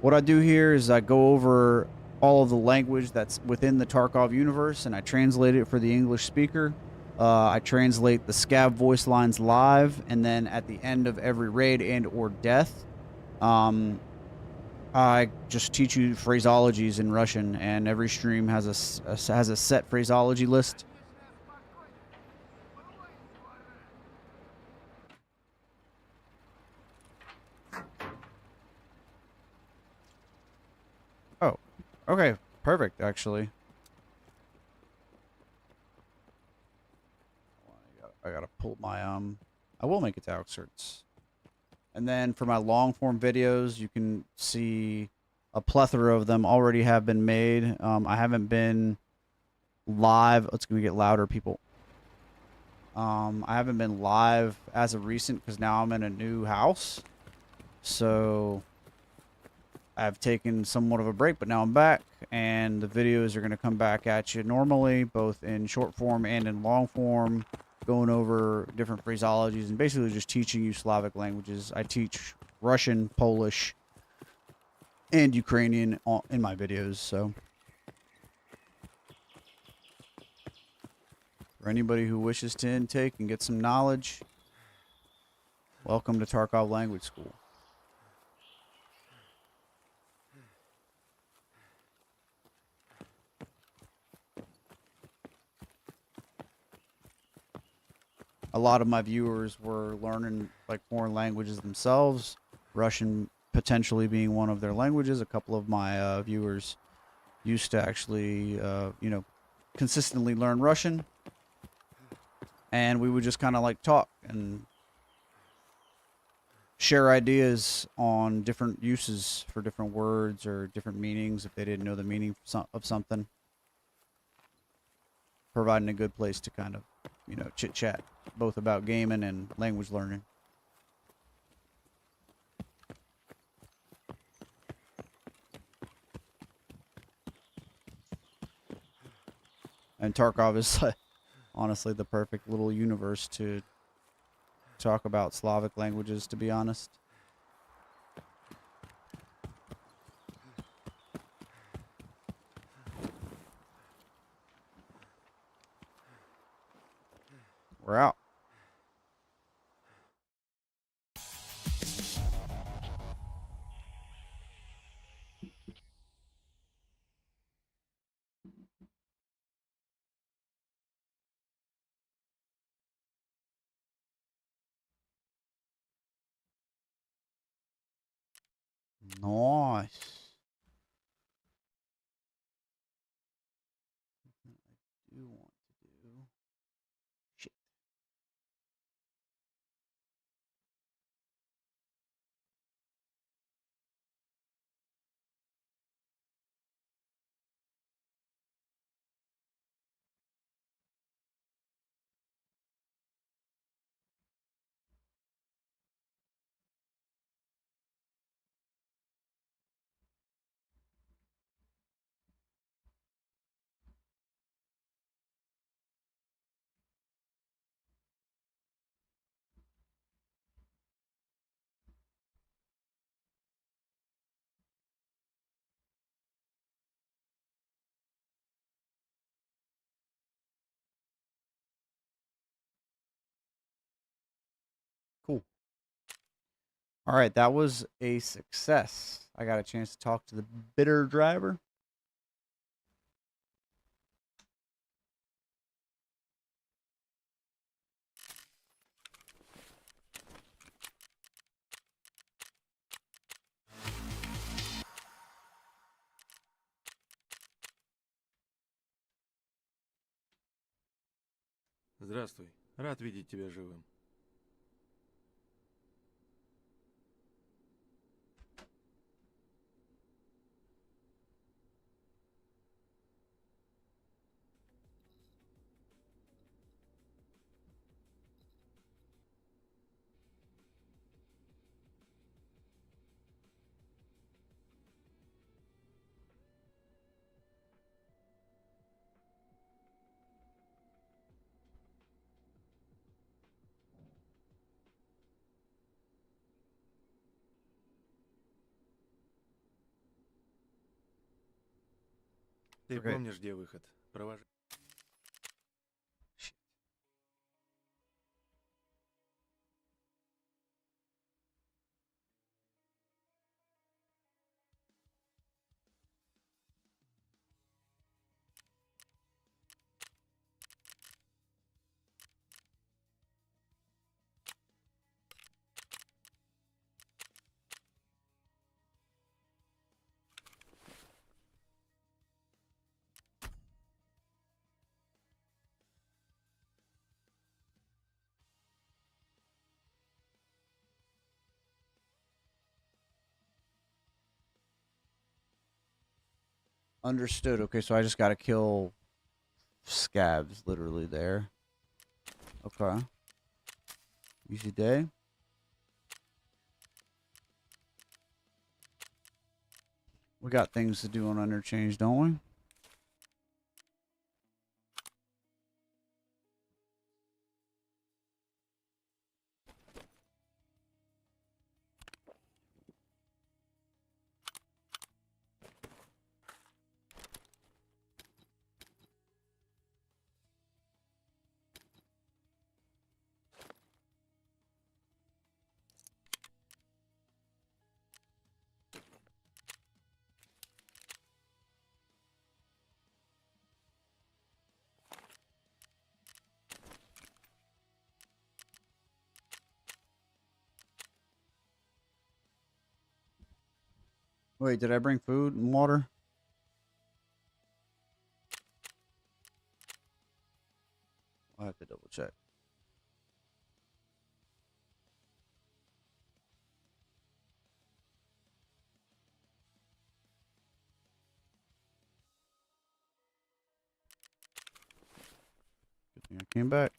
what I do here is I go over all of the language that's within the Tarkov universe, and I translate it for the English speaker. I translate the scav voice lines live, and then at the end of every raid and or death, I just teach you phraseologies in Russian, and every stream has a set phraseology list. Oh, okay, perfect, actually. I gotta pull my, I will make it to outskirts. And then for my long form videos, you can see a plethora of them already have been made. I haven't been live. It's gonna get louder, people. I haven't been live as of recent because now I'm in a new house. So I've taken somewhat of a break, but now I'm back, and the videos are going to come back at you normally, both in short form and in long form, going over different phraseologies and basically just teaching you Slavic languages. I teach Russian, Polish, and Ukrainian in my videos, so. For anybody who wishes to intake and get some knowledge, welcome to Tarkov Language School. A lot of my viewers were learning like foreign languages themselves, Russian potentially being one of their languages. A couple of my viewers used to actually, consistently learn Russian. And we would just kind of like talk and share ideas on different uses for different words or different meanings if they didn't know the meaning of something. Providing a good place to kind of, chit chat both about gaming and language learning. And Tarkov is honestly the perfect little universe to talk about Slavic languages, to be honest. We're out. Nice. I do want to do. Shit. Cool. All right, that was a success. I got a chance to talk to the bitter driver. Здравствуй. Рад видеть тебя живым. Ты Okay. помнишь, где выход? Провожай. Understood. Okay, so I just got to kill scabs literally there. Okay. Easy day. We got things to do on Interchange, don't we? Wait, did I bring food and water? I'll have to double check. Good thing I came back.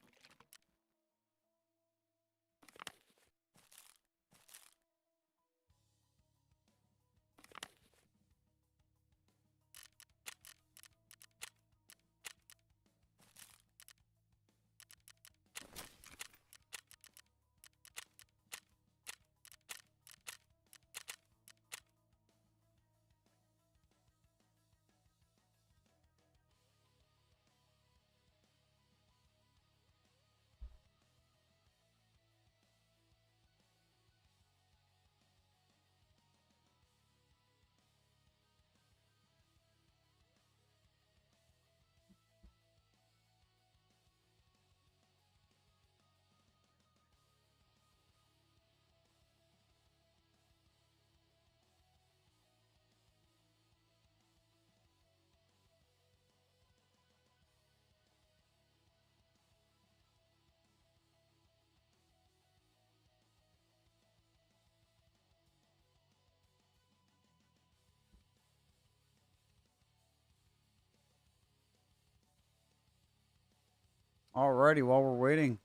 Alrighty, while we're waiting,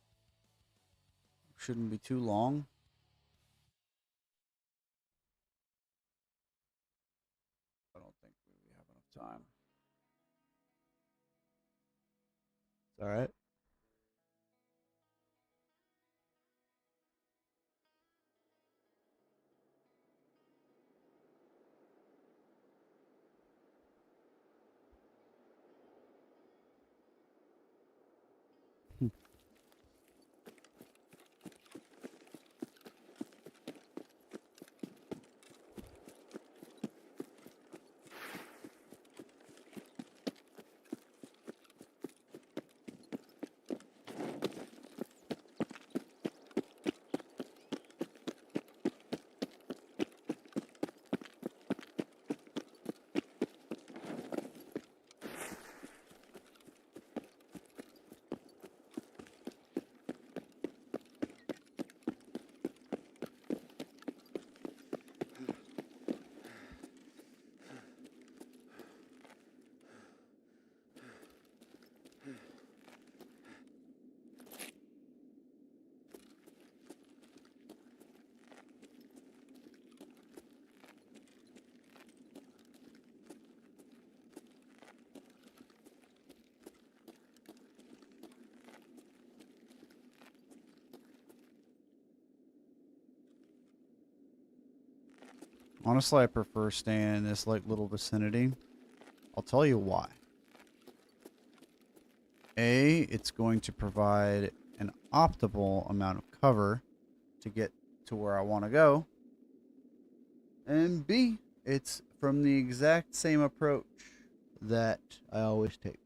shouldn't be too long. I don't think we have enough time. It's all right. Honestly, I prefer staying in this like little vicinity. I'll tell you why. A, it's going to provide an optimal amount of cover to get to where I want to go. And B, it's from the exact same approach that I always take.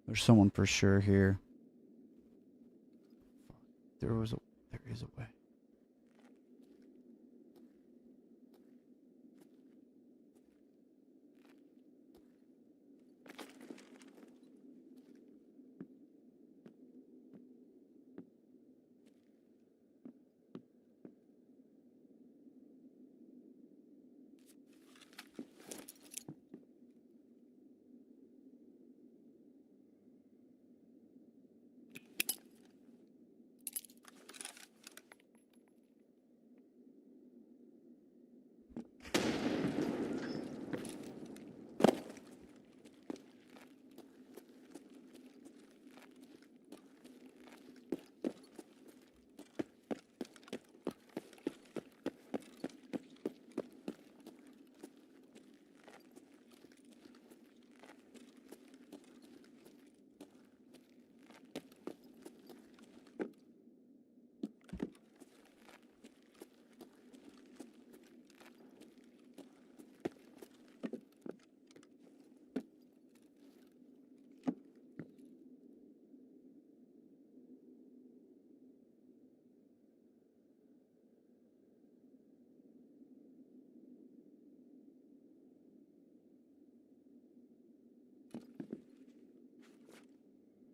There's someone for sure here. There is a way.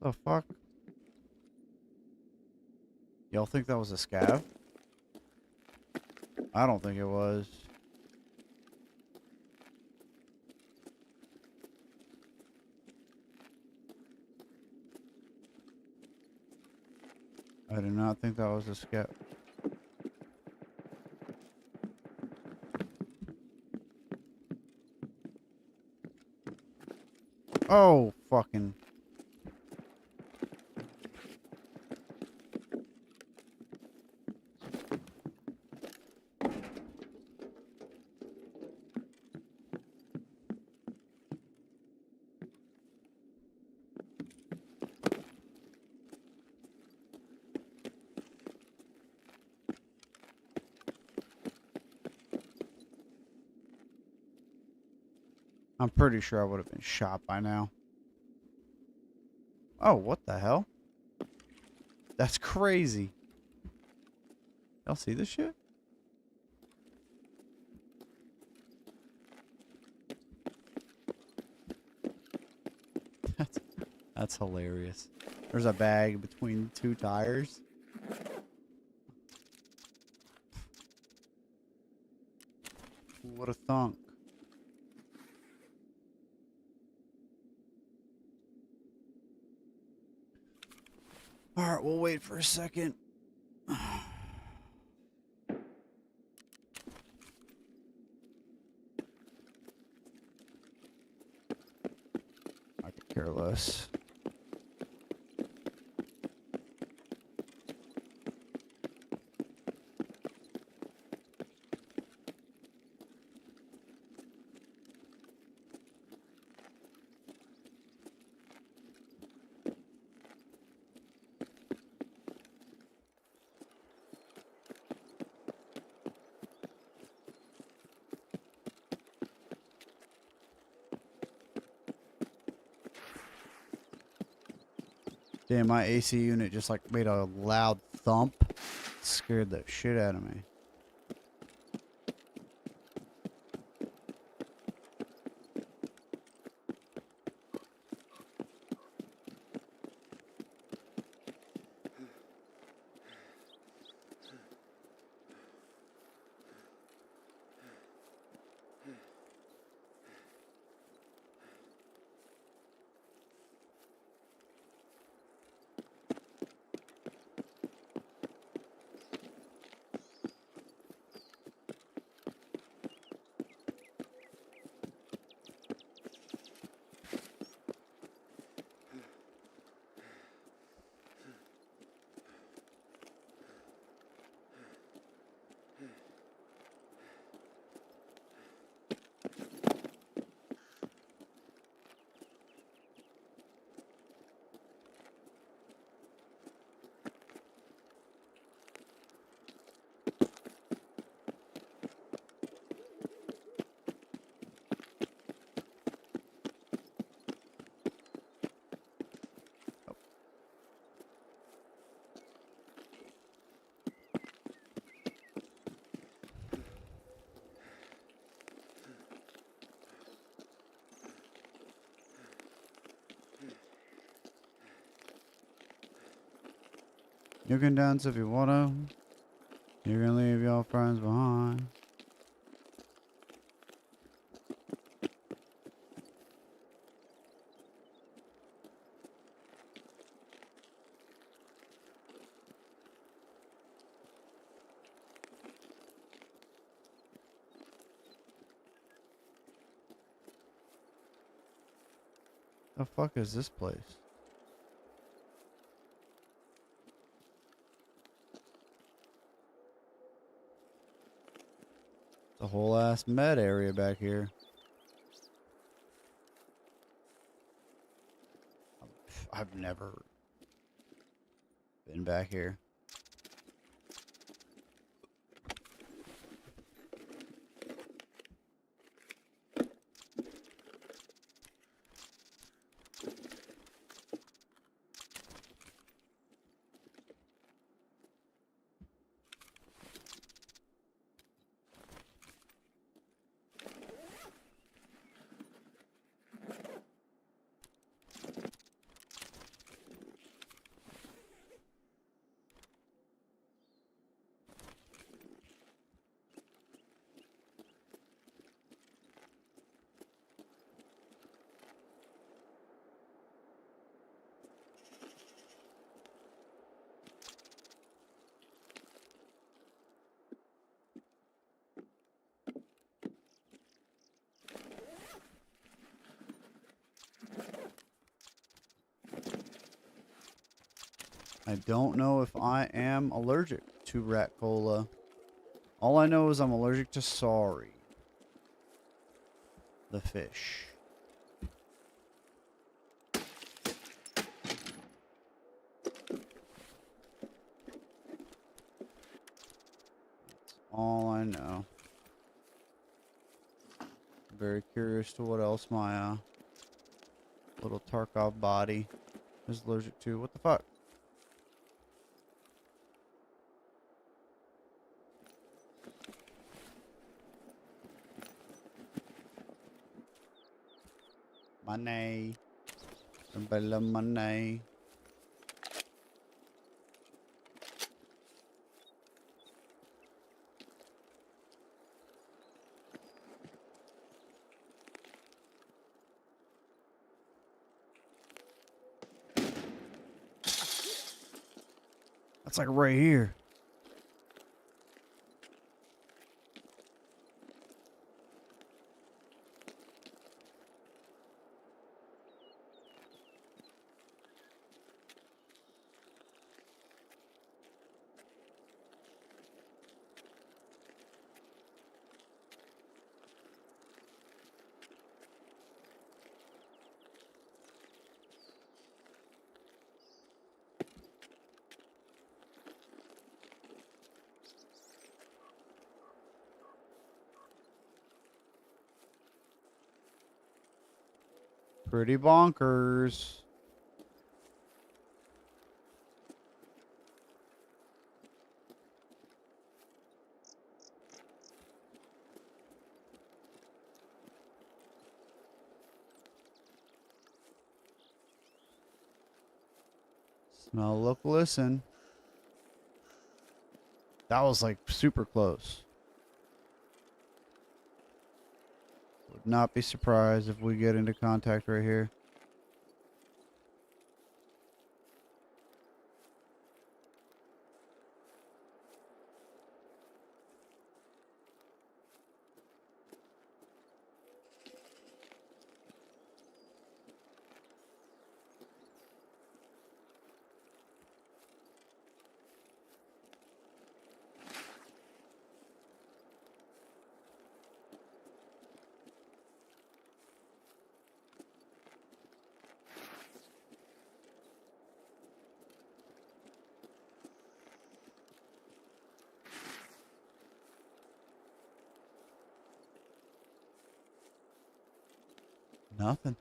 The fuck? Y'all think that was a scav? I don't think it was. I do not think that was a scav. Oh, fucking. I'm pretty sure I would have been shot by now. Oh, what the hell? That's crazy. Y'all see this shit? That's hilarious. There's a bag between two tires. What a thunk. Alright, we'll wait for a second. I could care less. Damn, my AC unit just like made a loud thump. Scared the shit out of me. You can dance if you wanna. You can leave your friends behind. The fuck is this place? It's a whole ass med area back here. I've never been back here. I don't know if I am allergic to rat cola. All I know is I'm allergic to sorry. The fish. That's all I know. Very curious to what else my little Tarkov body is allergic to. What the fuck? Money. Somebody love money. That's like right here. Pretty bonkers. Smell, look, listen. That was like super close. Would not be surprised if we get into contact right here. Nothing.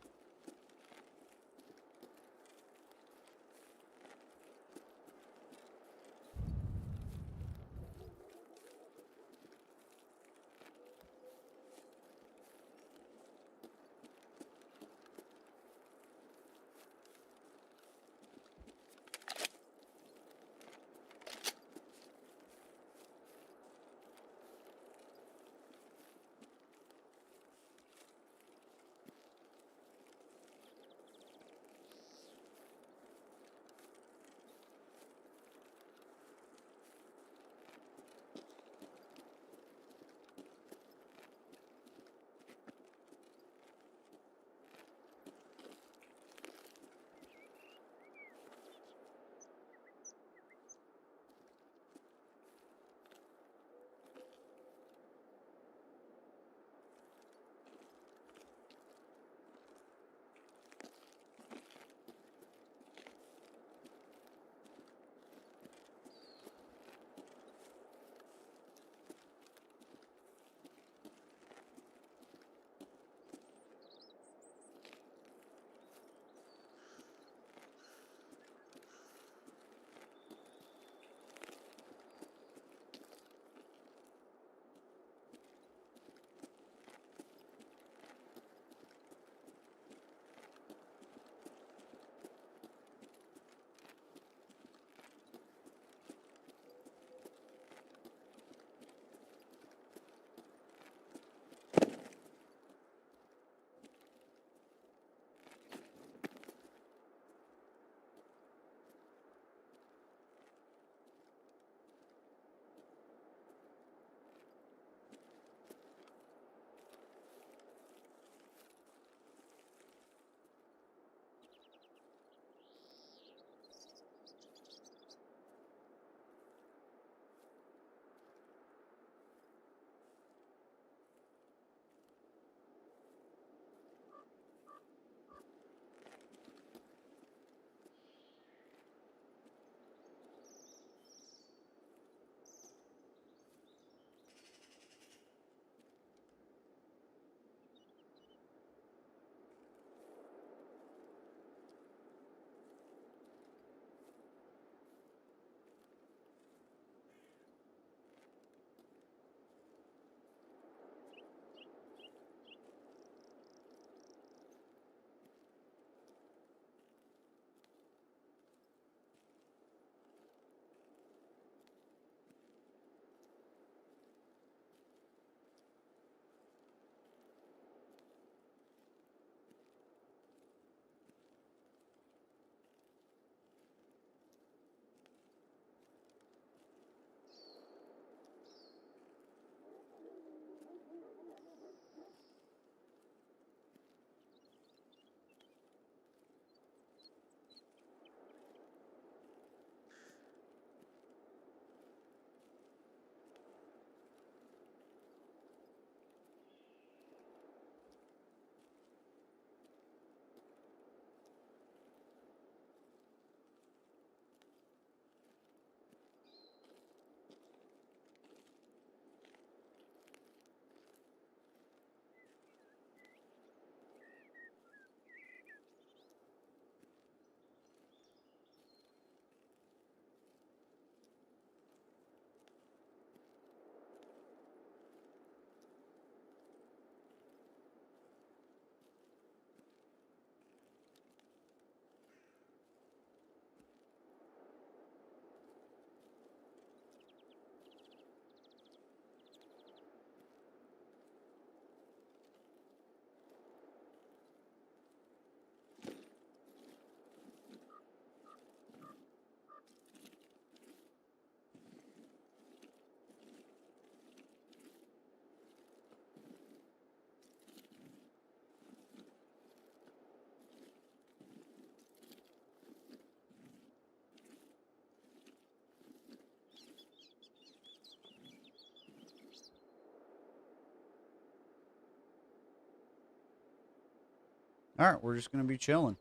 All right, we're just gonna be chilling.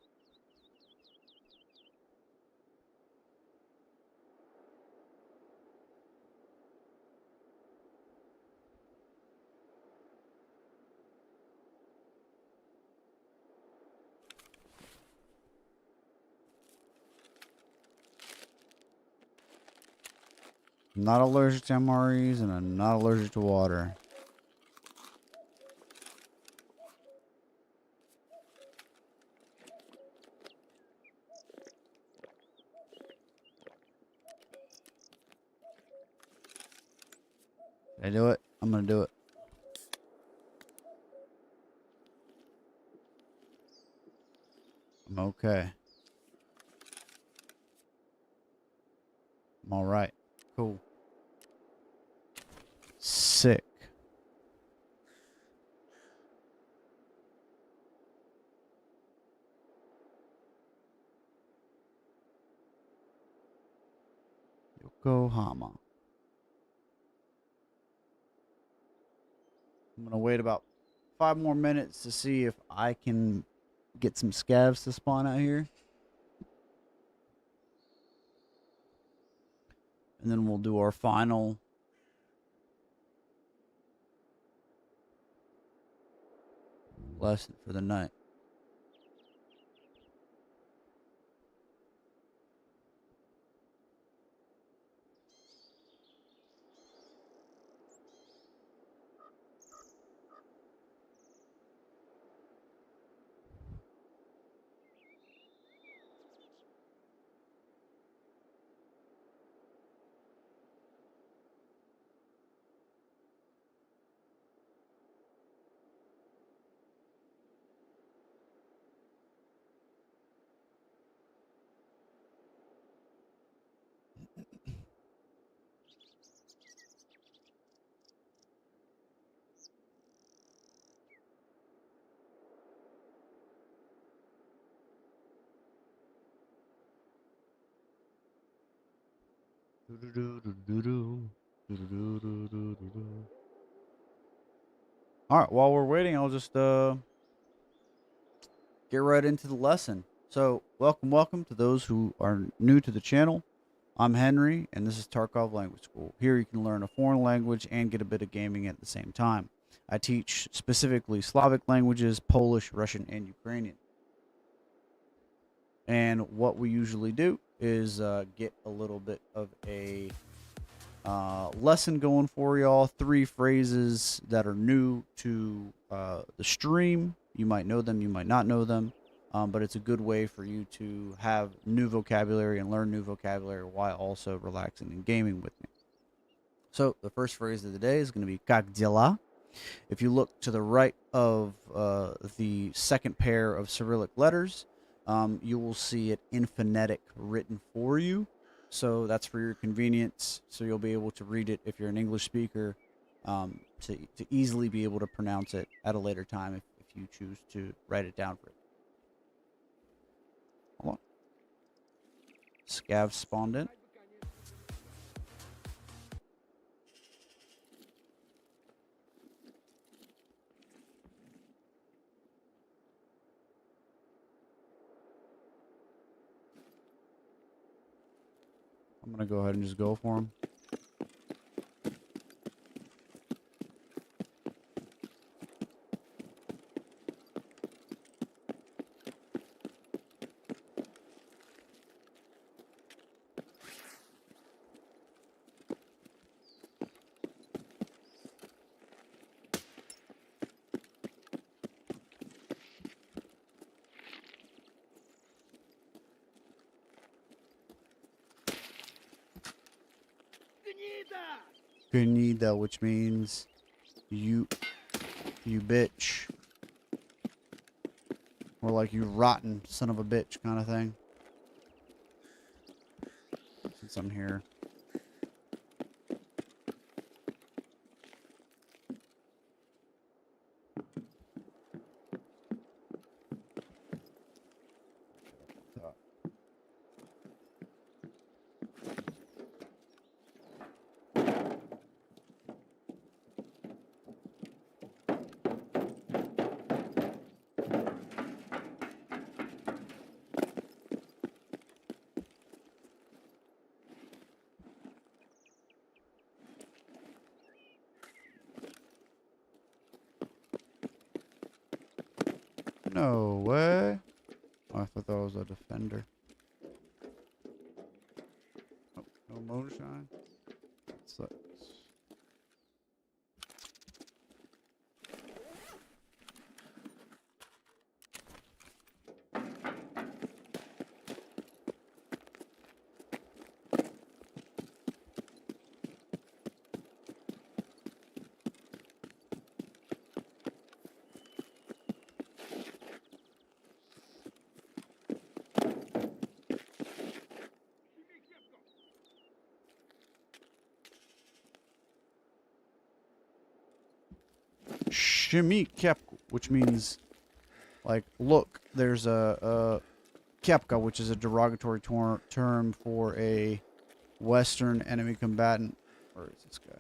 I'm not allergic to MREs, and I'm not allergic to water. Did I do it? I'm gonna do it. I'm okay. I'm all right. Cool. Sick. Yokohama. I'm gonna wait about 5 more minutes to see if I can get some scavs to spawn out here. And then we'll do our final lesson for the night. All right, while we're waiting, I'll just get right into the lesson. So, welcome to those who are new to the channel. I'm Henry, and this is Tarkov Language School. Here you can learn a foreign language and get a bit of gaming at the same time. I teach specifically Slavic languages, Polish, Russian, and Ukrainian. And what we usually do is get a little bit of a lesson going for y'all. 3 phrases that are new to the stream. You might know them, you might not know them, but it's a good way for you to have new vocabulary and learn new vocabulary while also relaxing and gaming with me. So the first phrase of the day is going to be "Как дела?" If you look to the right of the second pair of Cyrillic letters, you will see it in phonetic written for you. So that's for your convenience. So you'll be able to read it if you're an English speaker, to easily be able to pronounce it at a later time if you choose to write it down for it. Hold on. Scav spawned in. I'm going to go ahead and just go for him. Gnida, which means you bitch. Or like you rotten son of a bitch kind of thing. Since I'm here. No way. Oh, I thought that was a defender. Oh, no moonshine. That sucks. Shimi kepku, which means, like, look, there's a kepka, which is a derogatory term for a Western enemy combatant. Where is this guy?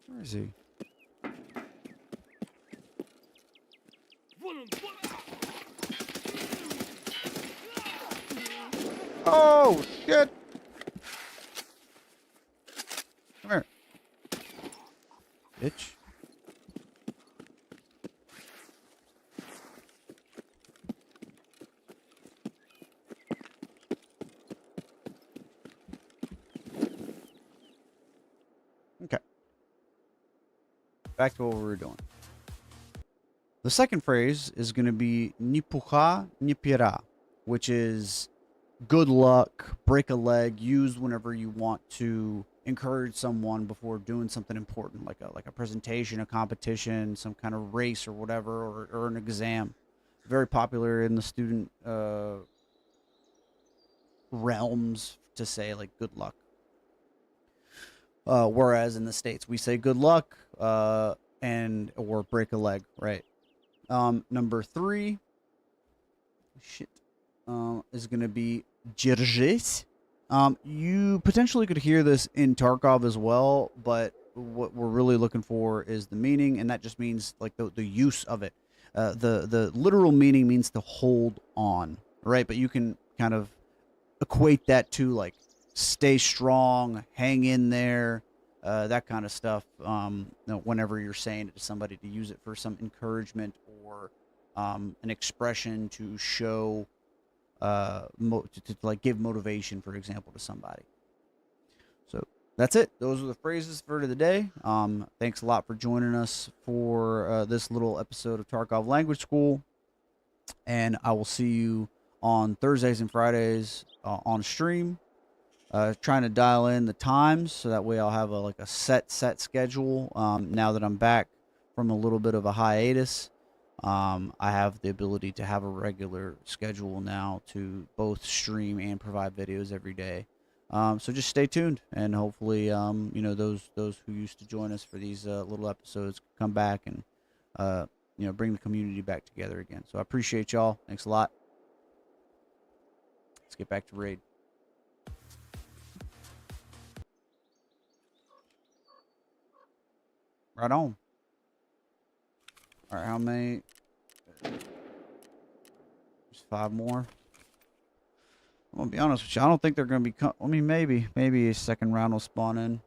Where is he? Oh, shit! Come here. Bitch. Okay. Back to what we were doing. The second phrase is going to be nipuha nipira, which is good luck, break a leg, used whenever you want to encourage someone before doing something important, like a presentation, a competition, some kind of race or whatever, or an exam. Very popular in the student realms to say like good luck. Whereas in the States we say good luck and or break a leg, right? Number 3 shit is gonna be Dzierżyć. You potentially could hear this in Tarkov as well, but what we're really looking for is the meaning, and that just means like the use of it. The literal meaning means to hold on, right? But you can kind of equate that to like stay strong, hang in there, that kind of stuff. Whenever you're saying it to somebody, to use it for some encouragement or an expression to show to like give motivation, for example, to somebody. So that's it. Those are the phrases for today. Thanks a lot for joining us for this little episode of Tarkov Language School, and I will see you on Thursdays and Fridays on stream. Trying to dial in the times so that way I'll have a set schedule. Now that I'm back from a little bit of a hiatus, I have the ability to have a regular schedule now to both stream and provide videos every day. So just stay tuned, and hopefully, those who used to join us for these little episodes come back and bring the community back together again. So I appreciate y'all. Thanks a lot. Let's get back to raid. Right on. All right, how many? Just 5 more. I'm gonna be honest with you. I don't think they're gonna be. I mean, maybe a second round will spawn in.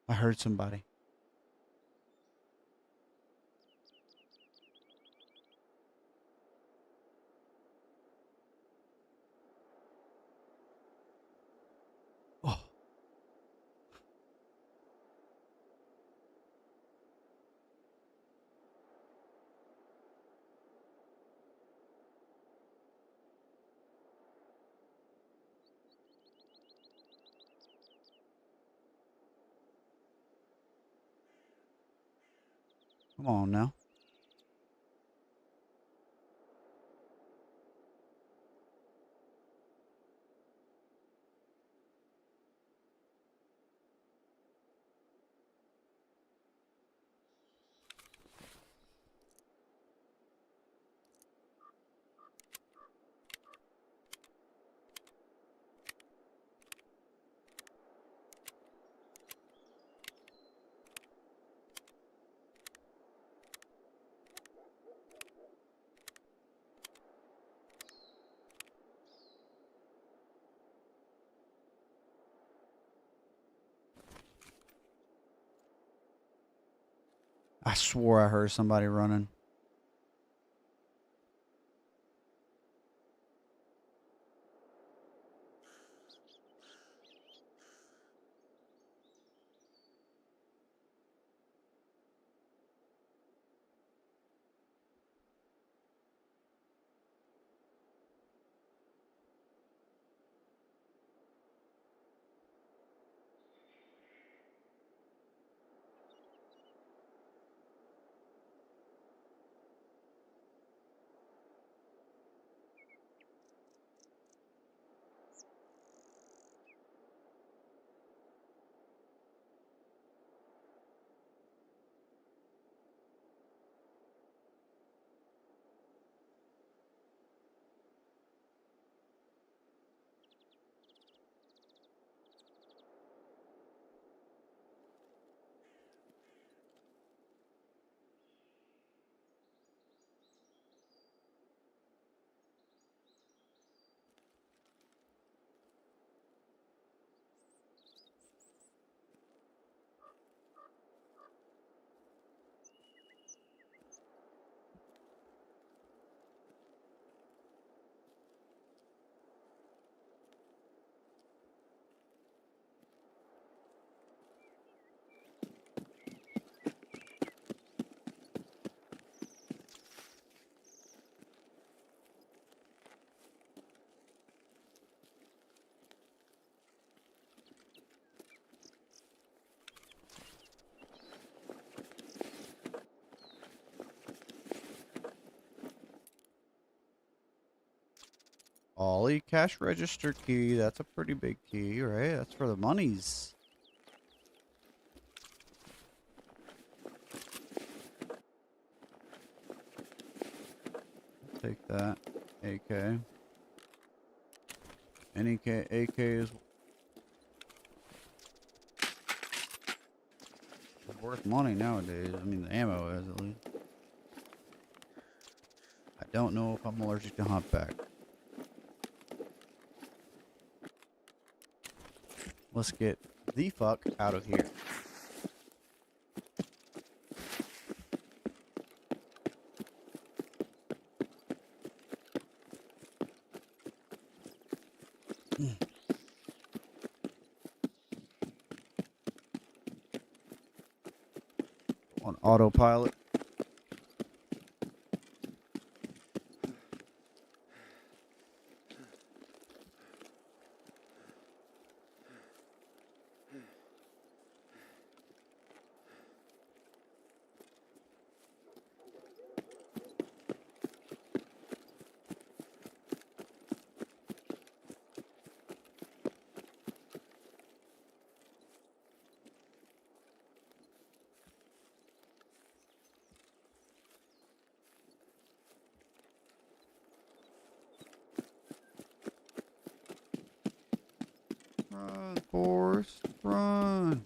I heard somebody. Oh. Come on now. I swore I heard somebody running. Ollie cash register key. That's a pretty big key, right? That's for the monies. Take that. AK. Any AK is worth money nowadays. I mean, the ammo is at least. I don't know if I'm allergic to humpback. Let's get the fuck out of here. On autopilot. Run, Forrest, run.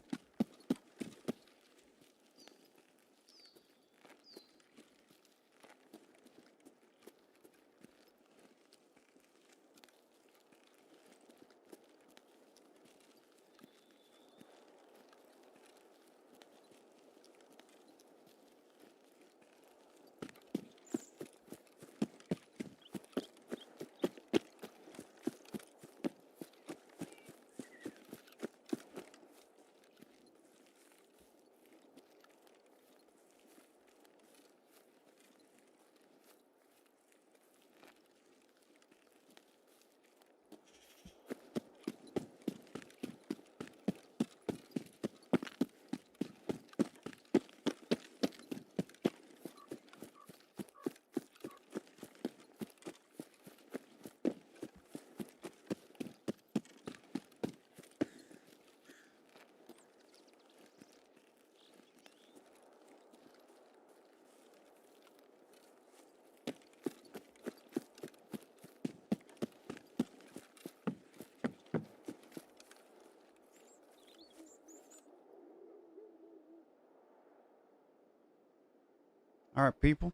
All right, people.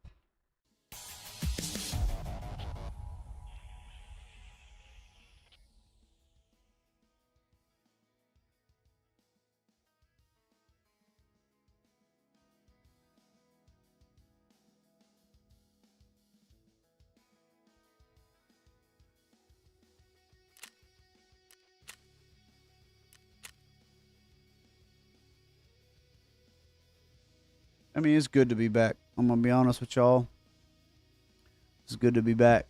I mean, it's good to be back. I'm gonna be honest with y'all. It's good to be back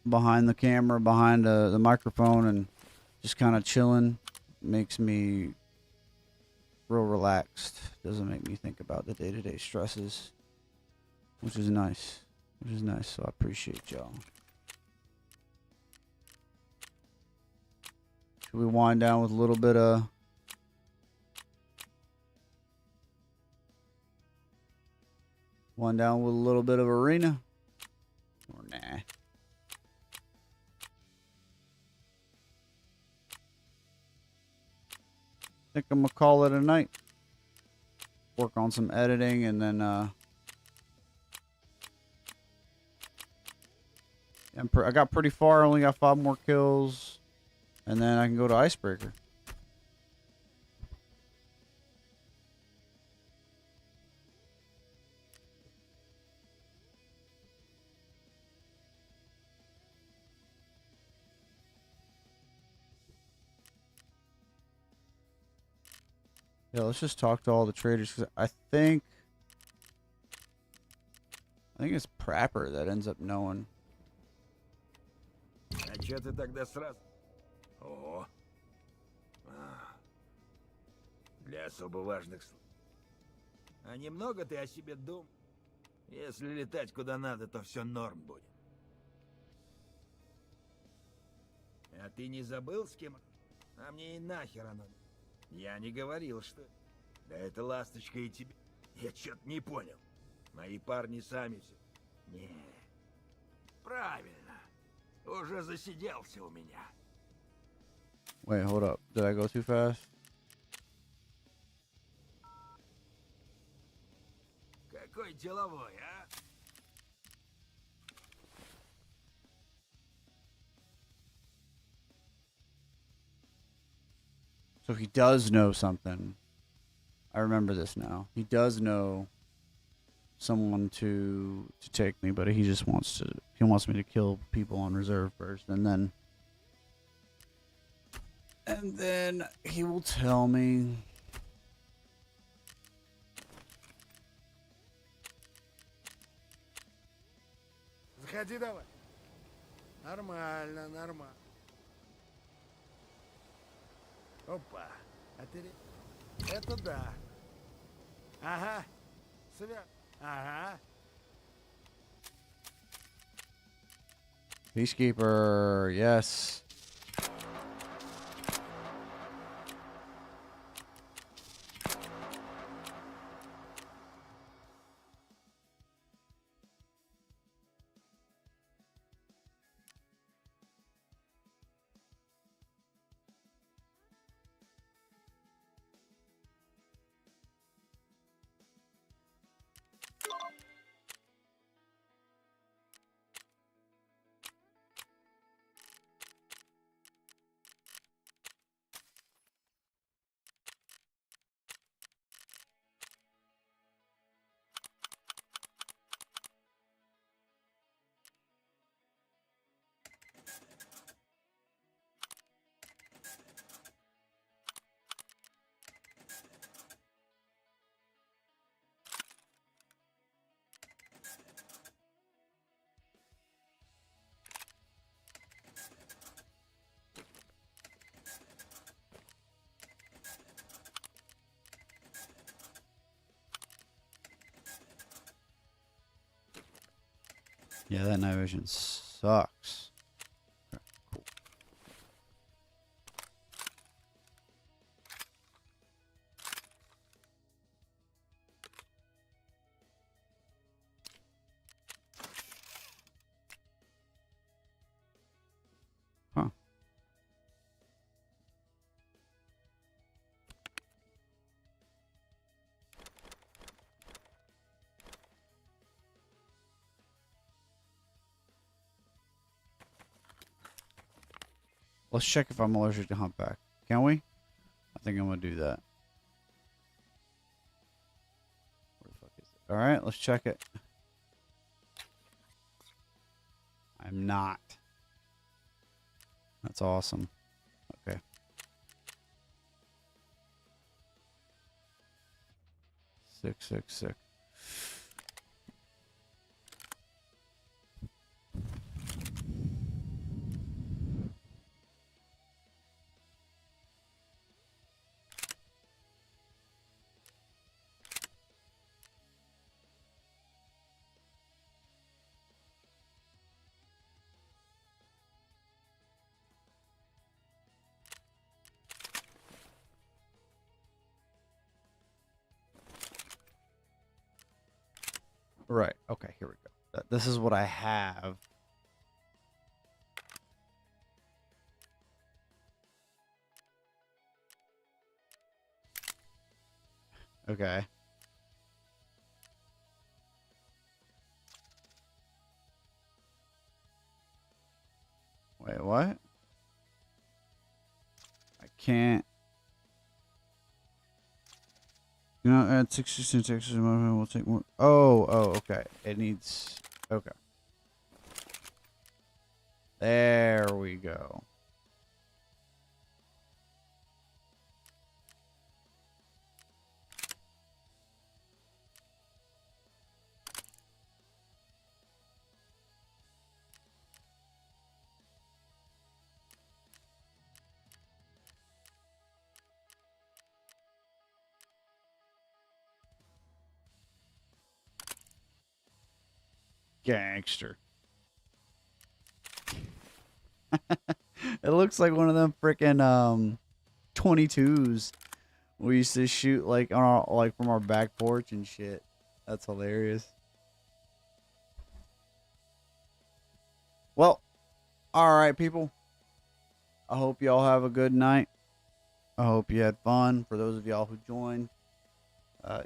behind the camera, behind the microphone, and just kind of chilling. Makes me real relaxed. Doesn't make me think about the day-to-day stresses, which is nice. Which is nice. So I appreciate y'all. Should we wind down with a little bit of? Wind down with a little bit of arena, or nah? Think I'm gonna call it a night. Work on some editing, and then I got pretty far. Only got 5 more kills, and then I can go to Icebreaker. Yeah, let's just talk to all the traders, because I think it's Prapper that ends up knowing. А чё ты тогда сразу? О, для особо важных А немного ты о себе дум? Если летать куда надо, то все норм будет. А ты не забыл, с кем? А мне и нахер оно. Я не говорил, что... Да это ласточка и тебе. Я чё-то не понял. Мои парни сами все. Не, правильно. Уже засиделся у меня. Wait, hold up. Did I go too fast? Какой деловой, а? So he does know something. I remember this now. He does know someone to take me, but he just wants me to kill people on reserve first, and then he will tell me. Заходи давай. Нормально, нормально. Опа. А ты... Это да. Ага. Ага. Peacekeeper, yes. Yeah, that night vision sucks. Okay, cool. Huh. Let's check if I'm allergic to humpback. Can we? I think I'm gonna do that. Where the fuck is it? All right, let's check it. I'm not. That's awesome. Okay. Sick. Right. Okay, here we go. This is what I have. Okay. Wait, what? I can't. You know, add 60 Texas. We'll take more. Oh, okay. It needs. Okay. There we go. Gangster. It looks like one of them freaking 22s we used to shoot like on our like from our back porch and shit. That's hilarious. Well, all right, people. I hope y'all have a good night. I hope you had fun. For those of y'all who joined,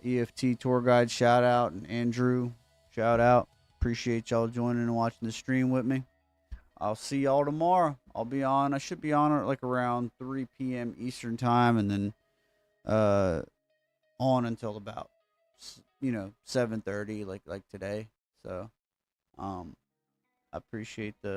EFT tour guide shout out, and Andrew shout out. Appreciate y'all joining and watching the stream with me. I'll see y'all tomorrow. I'll be on. I should be on at like around 3 p.m. Eastern time, and then on until about 7:30, like today. So I appreciate the